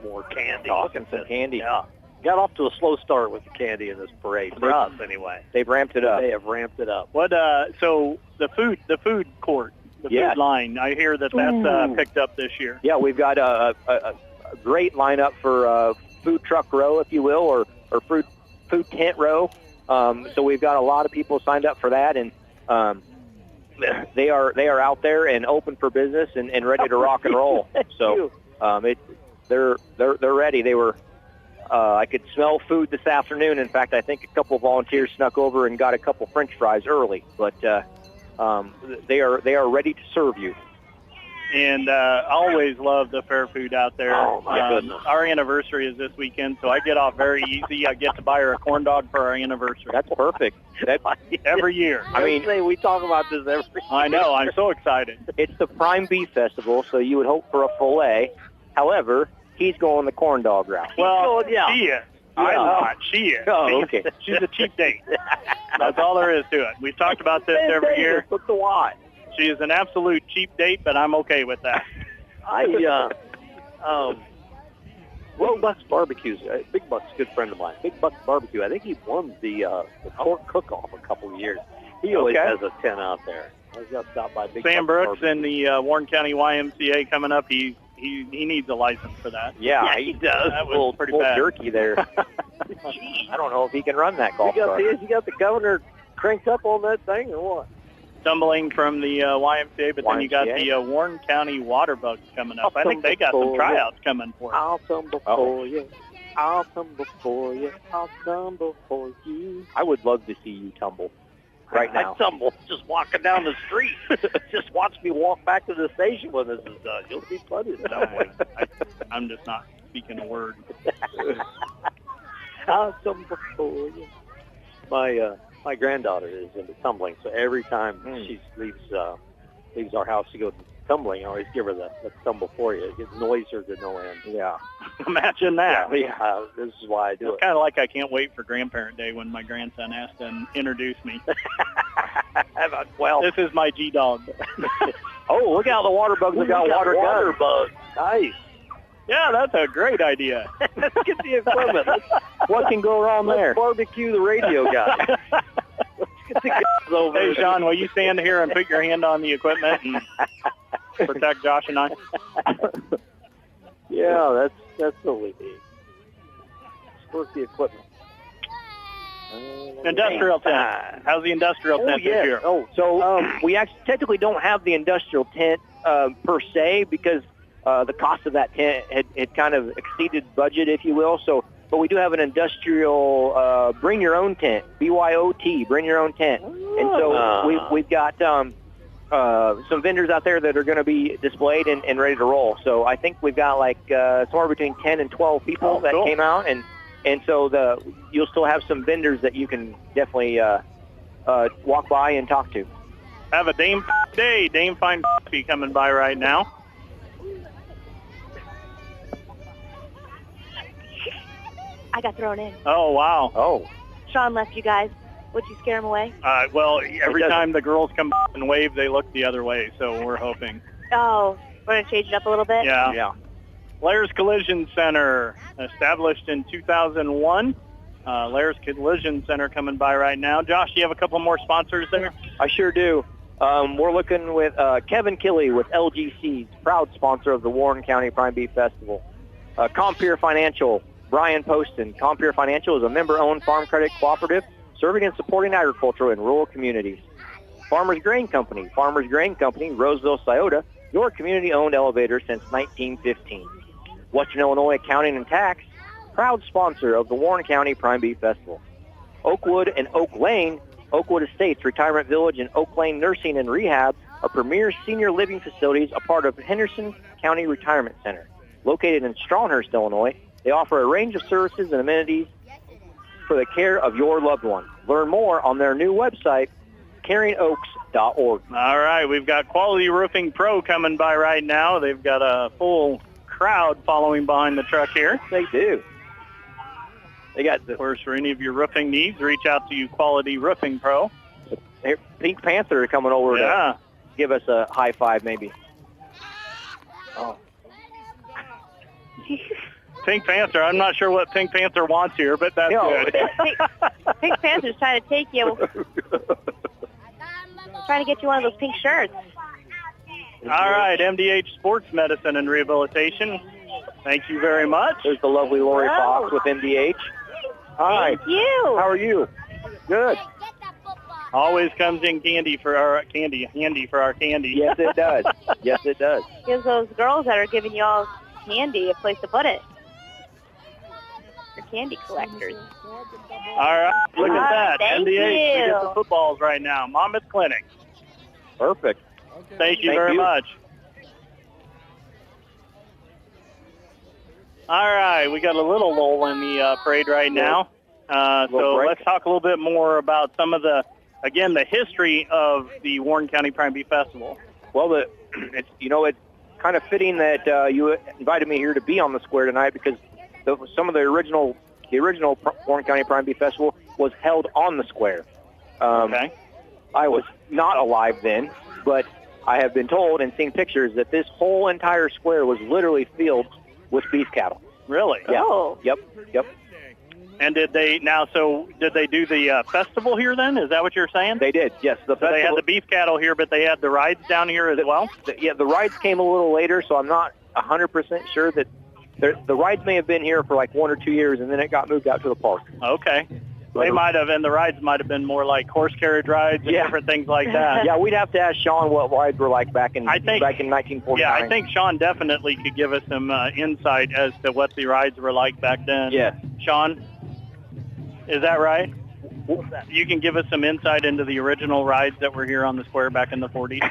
More candy. Talking some candy. Yeah. Got off to a slow start with the candy in this parade. For us, anyway. They've ramped it up. They have ramped it up. What? So the food court, the food line. I hear that's picked up this year. Yeah, we've got a great lineup for food truck row, if you will, or food tent row. So we've got a lot of people signed up for that, and they are out there and open for business and ready to rock and roll. So they're ready. They were. I could smell food this afternoon. In fact, I think a couple of volunteers snuck over and got a couple French fries early. But they are ready to serve you. And always love the fair food out there. Oh, my goodness. Our anniversary is this weekend, so I get off very easy. I get to buy her a corn dog for our anniversary. That's perfect. Every year. I mean, we talk about this every year. I know. I'm so excited. It's the Prime Beef Festival, so you would hope for a fillet. However, he's going the corn dog route. Well, she is. I'm not. She is. Oh, okay. She's a cheap date. That's all there is to it. We've talked about this every year. What's the why? She is an absolute cheap date, but I'm okay with that. Will Buck's Barbecue's Big Buck's a good friend of mine. Big Buck's Barbecue. I think he won the pork cook-off a couple of years. He always has a tent out there. I got stopped by Big Sam Buck's Brooks Barbecue. and the Warren County YMCA coming up. He needs a license for that. Yeah, he does. That was a little pretty bad. jerky there. I don't know if he can run that golf cart. You got the governor cranked up on that thing or what? Stumbling from the YMCA, but then you got the Warren County Water Bugs coming up. I think they got some tryouts coming for it. I'll tumble for you. I'll tumble for you. I'll tumble for you. I would love to see you tumble right now. I tumble just walking down the street. Just watch me walk back to the station when this is done. You'll be funny. I'm just not speaking a word. I'll tumble for you. My granddaughter is into tumbling, so every time she leaves our house to go tumbling, I always give her the tumble for you. It annoys her to no end. Yeah. Imagine that. Yeah, this is why I do It's kind of like I can't wait for Grandparent Day when my grandson has to introduce me. Well, this is my G-Dog. Oh, look out, the water bugs have got water guns. Nice. Yeah, that's a great idea. Let's get the equipment. What can go wrong there? Let's barbecue the radio guy. Let's get the guys over. Hey, Shawn, will you stand here and put your hand on the equipment and protect Josh and I? Yeah, that's what we need. Work the equipment. Industrial tent. How's the industrial tent this year? So we actually technically don't have the industrial tent per se because the cost of that tent had kind of exceeded budget, if you will. But we do have an industrial bring your own tent, BYOT, bring your own tent. And so we've got some vendors out there that are going to be displayed and ready to roll. So I think we've got like somewhere between 10 and 12 people that came out, and so you'll still have some vendors that you can definitely walk by and talk to. Have a Dame Day, Dame Fine Coffee coming by right now. I got thrown in. Oh, wow. Oh. Shawn left you guys. Would you scare him away? Well, every time the girls come and wave, they look the other way, so we're hoping. Oh, we're going to change it up a little bit? Yeah. Lair's Collision Center, established in 2001. Lair's Collision Center coming by right now. Josh, do you have a couple more sponsors there? I sure do. We're looking with Kevin Killey with LGC's, proud sponsor of the Warren County Prime Beef Festival. Compeer Financial, Brian Poston. Compeer Financial is a member-owned farm credit cooperative serving and supporting agriculture in rural communities. Farmers Grain Company, Roseville, Scioto, your community-owned elevator since 1915. Western Illinois Accounting and Tax, proud sponsor of the Warren County Prime Beef Festival. Oakwood and Oak Lane, Oakwood Estates Retirement Village and Oak Lane Nursing and Rehab are premier senior living facilities, a part of Henderson County Retirement Center. Located in Stronghurst, Illinois, they offer a range of services and amenities for the care of your loved one. Learn more on their new website, caringoaks.org. All right, we've got Quality Roofing Pro coming by right now. They've got a full crowd following behind the truck here. They do. They got Of course, for any of your roofing needs, reach out to Quality Roofing Pro. Pink Panther coming over to give us a high five, maybe. Oh. Pink Panther. I'm not sure what Pink Panther wants here, but that's good. Pink Panther's trying to take you. Trying to get you one of those pink shirts. All right, MDH Sports Medicine and Rehabilitation. Thank you very much. There's the lovely Lori Fox with MDH. Hi. Thank you. How are you? Good. Always comes in handy for our candy. Yes, it does. Yes, it does. Gives those girls that are giving you all candy a place to put it. For candy collectors. All right, look at that. Thank MDH, you. we get the footballs right now. Monmouth Clinic. Perfect. Thank you very much. All right, we got a little lull in the parade right now. So let's talk a little bit more about some of the history of the Warren County Prime Beef Festival. Well, it's kind of fitting that you invited me here to be on the square tonight because some of the original Warren County Prime Beef Festival was held on the square. Okay. I was not alive then, but I have been told and seen pictures that this whole entire square was literally filled with beef cattle. Really? Yeah. Oh. Yep. And did they do the festival here then? Is that what you're saying? They did, yes. So they had the beef cattle here, but they had the rides down here as well? The rides came a little later, so I'm not 100% sure that the rides may have been here for like 1 or 2 years, and then it got moved out to the park. Okay. They might have, and the rides might have been more like horse carriage rides and different things like that. Yeah, we'd have to ask Shawn what rides were like back in 1949. Yeah, I think Shawn definitely could give us some insight as to what the rides were like back then. Yeah. Shawn, is that right? You can give us some insight into the original rides that were here on the square back in the 40s.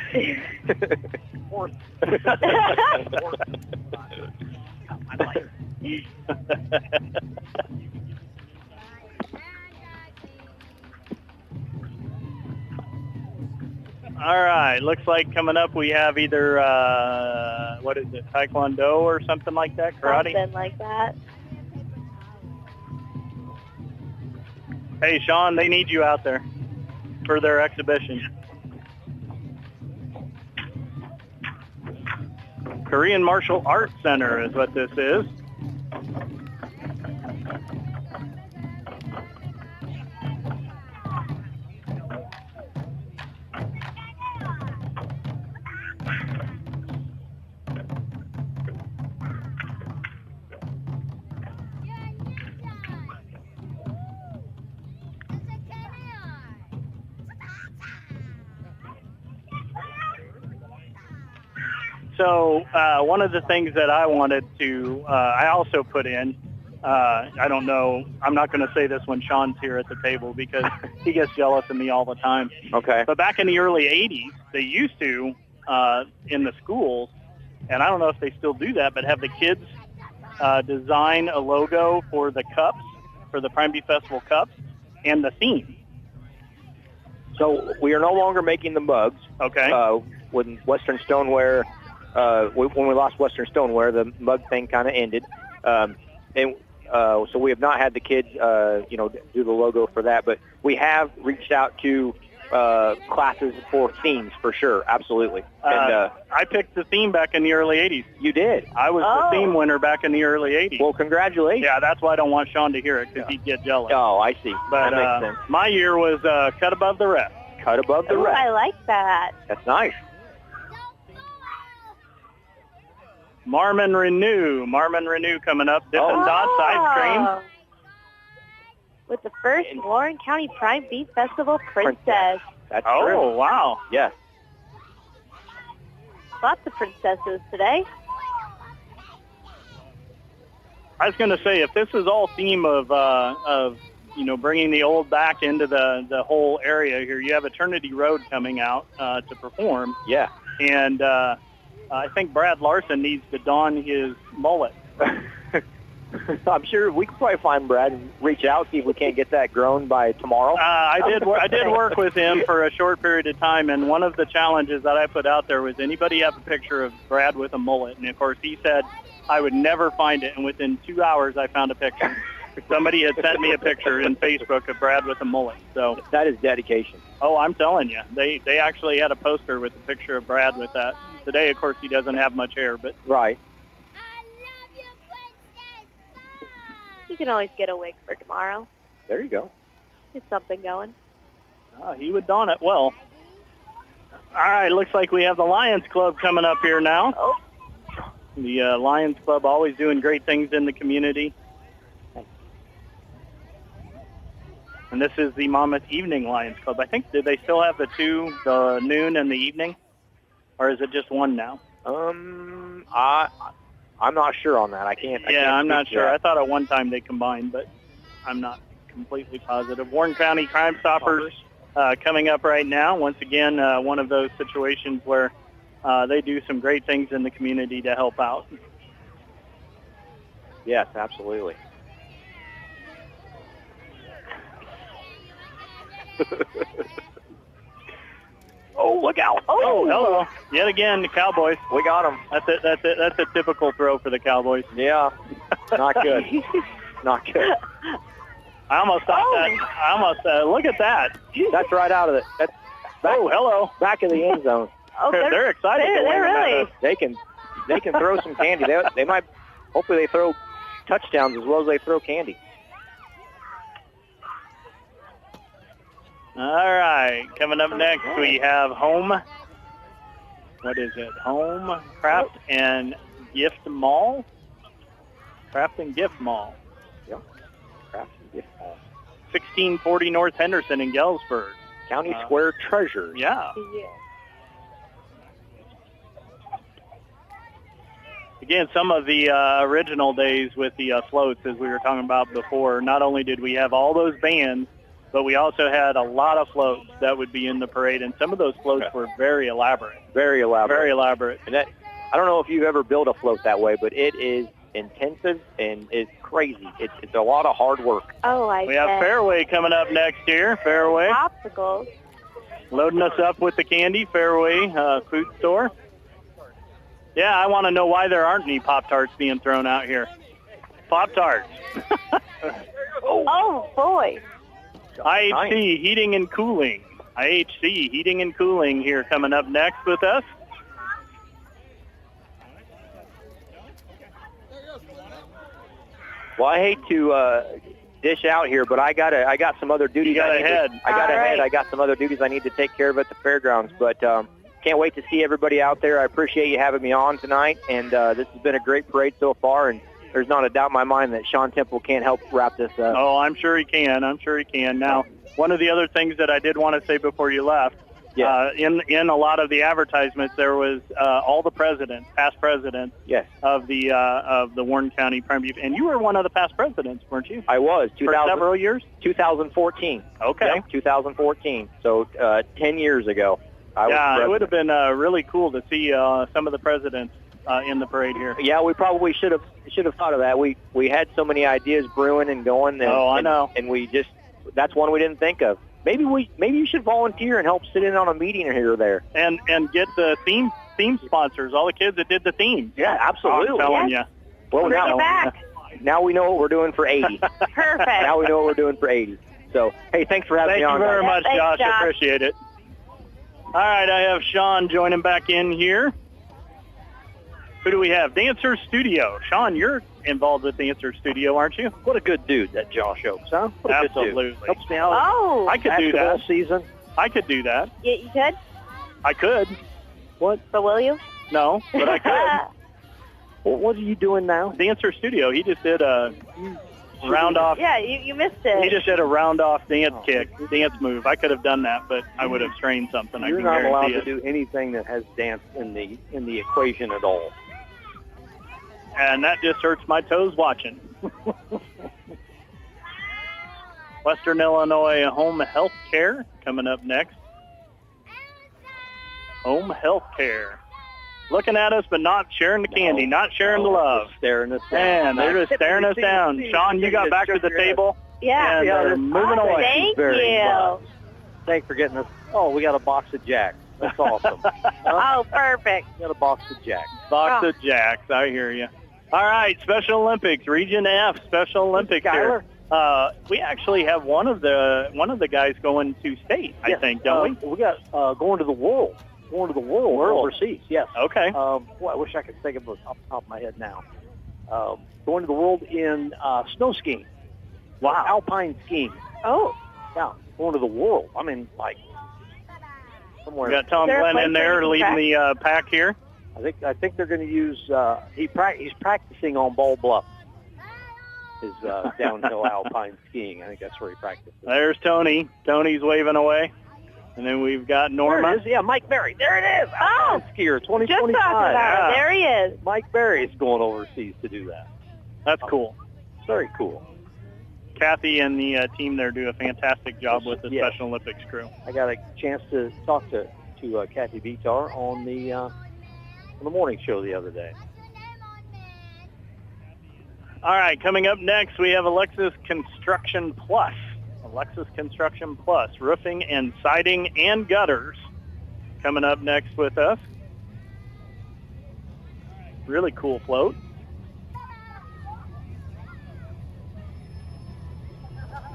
All right, looks like coming up we have either, Taekwondo or something like that, karate? Something like that. Hey, Shawn, they need you out there for their exhibition. Korean Martial Arts Center is what this is. So one of the things that I wanted to, I also put in, I don't know, I'm not going to say this when Shawn's here at the table because he gets jealous of me all the time. Okay. But back in the early 80s, they used to, in the schools, and I don't know if they still do that, but have the kids design a logo for the cups, for the Prime Beef Festival cups, and the theme. So we are no longer making the mugs. Okay. When Western Stoneware, when we lost Western Stoneware, the mug thing kind of ended. So we have not had the kids, do the logo for that. But we have reached out to classes for themes for sure. Absolutely. And I picked the theme back in the early 80s. You did? I was the theme winner back in the early 80s. Well, congratulations. Yeah, that's why I don't want Shawn to hear it because he'd get jealous. Oh, I see. But that makes sense. my year was cut above the rest. Cut above the Ooh, rest. I like that. That's nice. Marmon Renew coming up. Dippin' Dots Ice Cream. With the first Warren County Prime Beef Festival Princess. That's Oh, true. wow. Yes. Lots of princesses today. I was going to say, if this is all theme of bringing the old back into the whole area here, you have Eternity Road coming out to perform. Yeah. And I think Brad Larson needs to don his mullet. I'm sure we could probably find Brad and reach out, see if we can't get that grown by tomorrow. I did work with him for a short period of time, and one of the challenges that I put out there was anybody have a picture of Brad with a mullet, and of course he said I would never find it, and within 2 hours I found a picture. Somebody had sent me a picture in Facebook of Brad with a mullet. So that is dedication. Oh, I'm telling you, they actually had a poster with a picture of Brad with that. Today, of course, he doesn't have much hair, but right. You can always get a wig for tomorrow. There you go. Get something going. He would don it well. All right, looks like we have the Lions Club coming up here now. Oh. The Lions Club always doing great things in the community. And this is the Monmouth Evening Lions Club. I think, did they still have the noon and the evening? Or is it just one now? I'm not sure on that. I'm not sure. I thought at one time they combined, but I'm not completely positive. Warren County Crime Stoppers coming up right now. Once again, one of those situations where they do some great things in the community to help out. Yes, absolutely. Oh, look out. Oh, hello. Yet again, the Cowboys. We got them. That's it. That's a typical throw for the Cowboys. Yeah. Not good. Not good. I almost thought that. I almost, look at that. That's right out of it. That's back, hello. Back in the end zone. Oh, they're excited. They're really. They can throw some candy. They might, hopefully they throw touchdowns as well as they throw candy. All right, coming up next we have Home. What is it? Home Craft and Gift Mall. Craft and Gift Mall. Yep. Craft and Gift Mall. 1640 North Henderson in Galesburg. County Square Treasures. Yeah. Again, some of the original days with the floats, as we were talking about before, not only did we have all those bands, but we also had a lot of floats that would be in the parade, and some of those floats were very elaborate. Very elaborate. Very elaborate. And that, I don't know if you've ever built a float that way, but it is intensive and it's crazy. It's a lot of hard work. Oh, We have Fairway coming up next here. Fairway. Popsicles. Loading us up with the candy. Fairway food store. Yeah, I want to know why there aren't any Pop-Tarts being thrown out here. Pop-Tarts. Oh, boy. IHC Heating and Cooling. IHC Heating and Cooling here coming up next with us. Well, I hate to dish out here, but I got some other duties. I got some other duties I need to take care of at the fairgrounds. But can't wait to see everybody out there. I appreciate you having me on tonight, and this has been a great parade so far. And there's not a doubt in my mind that Shawn Temple can't help wrap this up. Oh, I'm sure he can. Now, one of the other things that I did want to say before you left, in a lot of the advertisements, there was all the presidents, past presidents of the Warren County Prime Beef. And you were one of the past presidents, weren't you? I was. For several years? 2014. Okay. Yep, 2014. So 10 years ago. It would have been really cool to see some of the presidents in the parade here. Yeah, we probably should have thought of that. We had so many ideas brewing and going. And, I know. And that's one we didn't think of. Maybe you should volunteer and help sit in on a meeting here or there. And get the theme sponsors, all the kids that did the themes. Yeah, absolutely. I'm telling you. Well, Bring it back. Now we know what we're doing for 80. Perfect. Now we know what we're doing for 80. So, hey, thanks for having me on. Thank you very much, Thanks, Josh. Josh. Appreciate it. All right, I have Shawn joining back in here. Who do we have? Dancer Studio. Shawn, you're involved with Dancer Studio, aren't you? What a good dude, that Josh Oakes, huh? What a good Absolutely. dude. Helps me out. Oh. I could do basketball that. Season. I could do that. You could? I could. What? But will you? No, but I could. Well, what are you doing now? Dancer Studio. He just did a round off. Yeah, you missed it. He just did a round off dance dance move. I could have done that, but I would have strained something. You're I can not allowed guarantee to do anything that has dance in the equation at all. And that just hurts my toes watching. Western Illinois Home Health Care coming up next. Home Health Care. looking at us, but not sharing the candy, not sharing the love. Staring us down. Man, they're just staring us down. Sean, you got back to the table. Yeah. And they're moving away. Thank Very you. much. Thanks for getting us. Oh, we got a box of Jacks. That's awesome. Oh, perfect. We got a box of Jacks. Box of Jacks. I hear you. All right, Special Olympics, Region F, Special Olympics here. We actually have one of the guys going to state, I think, don't we? We got going to the world. Going to the world overseas, yes. Okay. Boy, I wish I could think of it off the top of my head now. Going to the world in snow skiing. Wow. Alpine skiing. Oh. Yeah, going to the world. I mean, like, somewhere. We got Tom Glenn in there leading the pack here. I think they're going to use, he's practicing on Ball Bluff. His downhill alpine skiing. I think that's where he practices. There's Tony. Tony's waving away. And then we've got Norma. There it is. Yeah, Mike Berry. There it is. Oh, skier 2025. Just talking about it. There he is. Mike Berry is going overseas to do that. That's cool. Very cool. Kathy and the team there do a fantastic job with the Special Olympics crew. I got a chance to talk to Kathy Vitar on the morning show the other day. All right, coming up next, we have Alexis Construction Plus. Alexis Construction Plus, roofing and siding and gutters. Coming up next with us. Really cool float.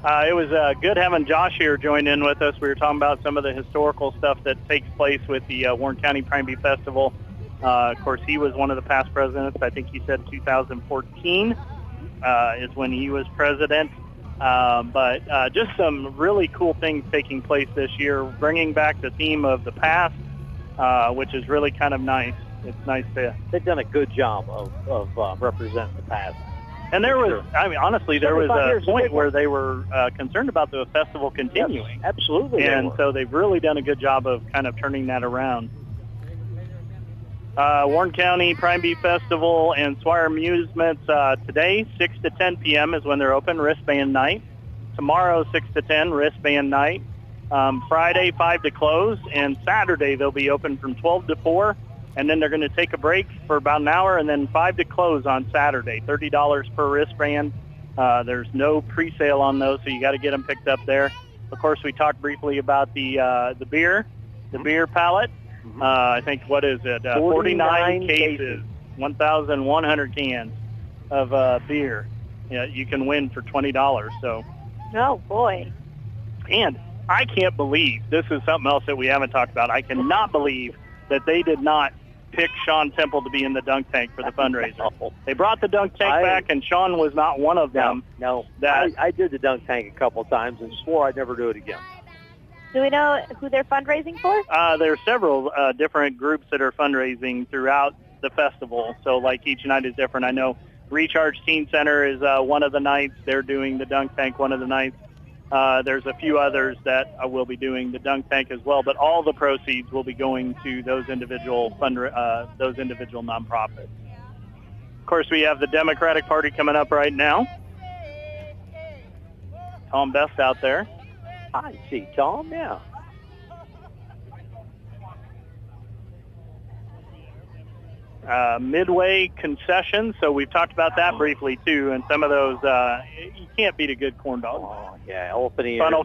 It was good having Josh here join in with us. We were talking about some of the historical stuff that takes place with the Warren County Prime Bee Festival. Of course, he was one of the past presidents. I think he said 2014 is when he was president. But just some really cool things taking place this year, bringing back the theme of the past, which is really kind of nice. It's nice to... They've done a good job of representing the past. And there was, I mean, honestly, there was a point where they were concerned about the festival continuing. Yes, absolutely. And so they've really done a good job of kind of turning that around. Warren County Prime Bee Festival and Swire Amusements today, 6 to 10 p.m. is when they're open, wristband night. Tomorrow, 6 to 10, wristband night. Friday, 5 to close. And Saturday, they'll be open from 12 to 4. And then they're going to take a break for about an hour, and then 5 to close on Saturday, $30 per wristband. There's no pre-sale on those, so you got to get them picked up there. Of course, we talked briefly about the beer pallet. I think, what is it? 49 cases, 1,100 cans of beer. Yeah, you can win for $20. So. Oh, boy. And I can't believe, this is something else that we haven't talked about, I cannot believe that they did not pick Shawn Temple to be in the dunk tank for the fundraiser. They brought the dunk tank back, and Shawn was not one of them. No. I did the dunk tank a couple of times and swore I'd never do it again. Do we know who they're fundraising for? There are several different groups that are fundraising throughout the festival. So, like, each night is different. I know Recharge Teen Center is one of the nights. They're doing the dunk tank one of the nights. There's a few others that will be doing the dunk tank as well, but all the proceeds will be going to those individual nonprofits. Of course, we have the Democratic Party coming up right now. Tom Best out there. I see Tom, yeah. Midway concessions, so we've talked about that briefly too, and some of those, you can't beat a good corn dog. Oh, yeah, elephant ears. Funnel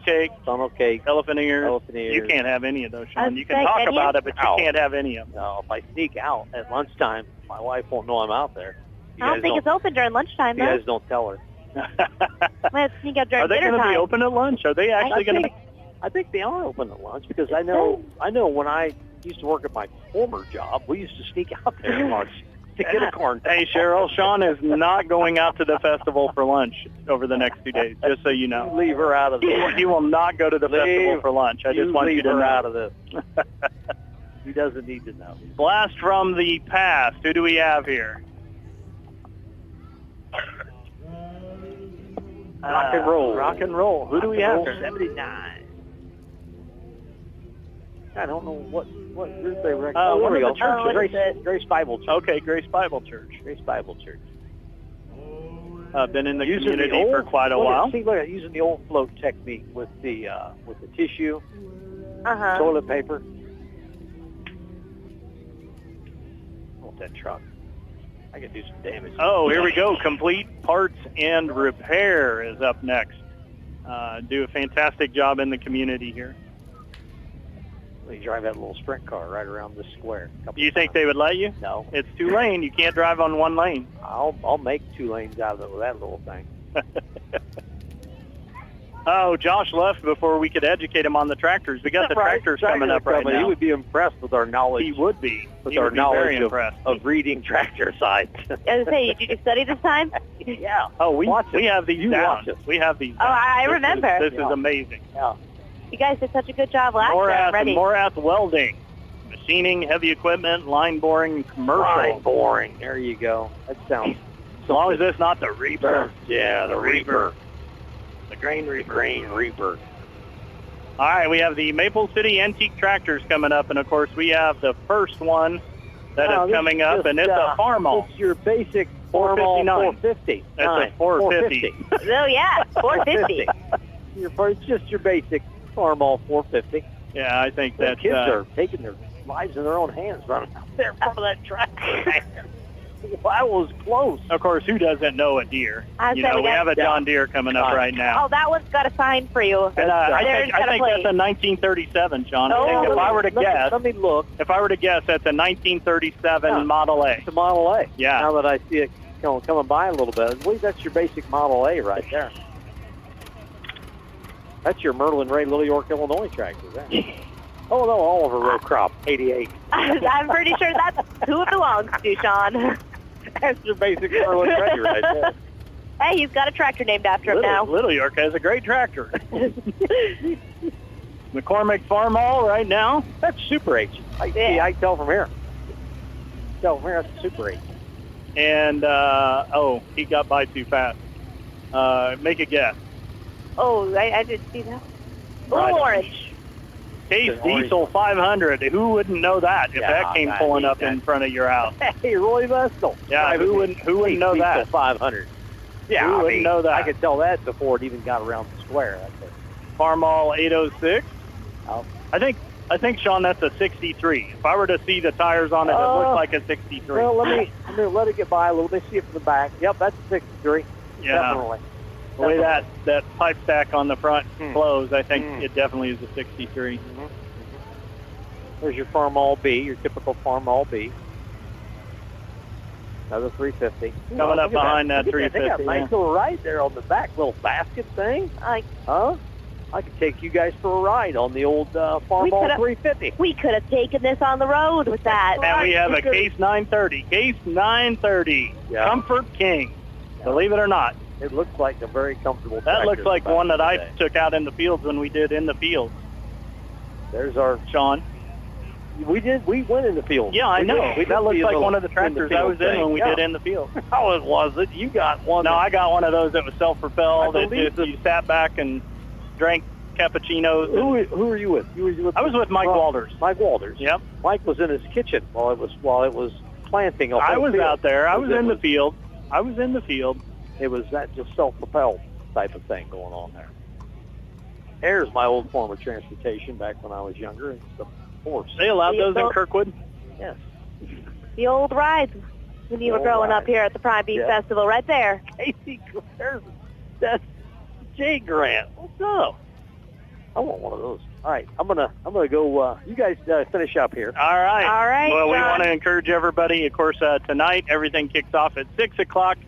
cake, elephant ears. Elephant ears. You can't have any of those, Sean. You can talk about it, but you can't have any of them. No, if I sneak out at lunchtime, my wife won't know I'm out there. I don't think it's open during lunchtime, though. You guys don't tell her. Let's sneak out during dinner time. Are they going to be open at lunch? Are they actually going to be? I think they are open at lunch because I know when I used to work at my former job, we used to sneak out there at lunch to get a corn dog. Hey, Cheryl, Sean is not going out to the festival for lunch over the next 2 days, just so you know. Leave her out of this. He will not go to the festival for lunch. I just want you to know. Out of this. He doesn't need to know. Blast from the past. Who do we have here? Rock and roll. Rock and roll. Who do we have here? 79. I don't know what group they reckon. One of the churches. Grace Bible Church. Okay, Grace Bible Church. Grace Bible Church. Been in the community for quite a while. See, look at using the old float technique with the tissue, toilet paper. that truck. I can do some damage. Oh, here we go. Complete Parts and Repair is up next. Do a fantastic job in the community here. We drive that little sprint car right around this square. Do you think they would let you? No. It's 2 lane. You can't drive on 1 lane. I'll make 2 lanes out of that little thing. Oh, Josh left before we could educate him on the tractors. We got the tractors coming up right now. He would be impressed with our knowledge. He would be. With He our would be knowledge very impressed. of reading tractor signs. I was going to say, did you study this time? Yeah. Oh, we Watch it. have these You down. watch it. We have these Oh, down. I remember. This is amazing. Yeah. You guys did such a good job last year. I'm ready. Morath Welding, machining, heavy equipment, line boring, commercial. Line boring. There you go. That sounds. As long as it's not the Reaper. Yeah, the Reaper. The Grain Reaper. Grain Reaper. All right, we have the Maple City Antique Tractors coming up, and of course we have the first one that is coming up, and it's a Farmall. It's your basic Farmall 450. That's a 450. Oh, yeah, 450. It's just your basic Farmall 450. Yeah, I think The that kids are taking their lives in their own hands running out there in front of that tractor. I was close. Of course, who doesn't know a deer? I You said know, we we got- have a John Deere coming up right now. Oh, that one's got a sign for you. And I There's think got a that's a plate. 1937, John. Oh, I think if I were to guess, Let me look. if I were to guess, that's a 1937 Yeah. Model A. It's a Model A. Yeah. Now that I see it coming by a little bit, I believe that's your basic Model A right there. That's your Merlin Ray Little York, Illinois tractor. Oh, no, Oliver Row Crop, 88. I'm pretty sure that's who it belongs to, Sean. That's your basic Merlin Ray right there. Hey, he's got a tractor named after him now. Little York has a great tractor. McCormick Farmall right now. That's Super H. I can tell from here. That's a Super H. And, he got by too fast. Make a guess. Oh, I didn't see that. Right. Orange. Case It's orange. Diesel 500. Who wouldn't know that if that came pulling up in front of your house? Hey, Roy Vestal. Yeah, who wouldn't know that? 500. Yeah, Who wouldn't know that? I could tell that before it even got around the square. Farmall 806. Oh. I think, Sean, that's a 63. If I were to see the tires on it, it looks like a 63. Well, let me let it get by a little bit. See it from the back. Yep, that's a 63. Yeah. Definitely. The way that pipe stack on the front flows, I think it definitely is a 63. There's your Farmall B, your typical Farmall B. Another 350. Coming up behind that Look at 350. They got a nice little ride there on the back, little basket thing. Huh? I could take you guys for a ride on the old Farmall 350. We could have taken this on the road with that. And we have a Case 930. Case 930. Yeah. Comfort King. Believe it or not. It looks like a very comfortable That looks like one that I today. took out in the fields when we did in the fields. There's our Sean. We went in the field. Yeah, I We know. did. We That did looks the like little one of the tractors I was in when we did in the field. How it was it? You got one. No, I got one of those that was self-propelled. I That believe just, you sat back and drank cappuccinos. Who were you with? You were with I was with Mike Walters. Mike Walters. Yep. Mike was in his kitchen while it was planting. I was out there. I was in the field. field. It was that just self-propelled type of thing going on there. There's my old form of transportation back when I was younger. It's the horse. They allowed those in Kirkwood? Yes. The old rides when you were growing up here at the Prime Beef Festival, right there. Casey, that's Jay Grant. What's up? I want one of those. All right, I'm gonna go. You guys finish up here. All right. All right, Well, we John. want to encourage everybody. Of course, tonight everything kicks off at 6 o'clock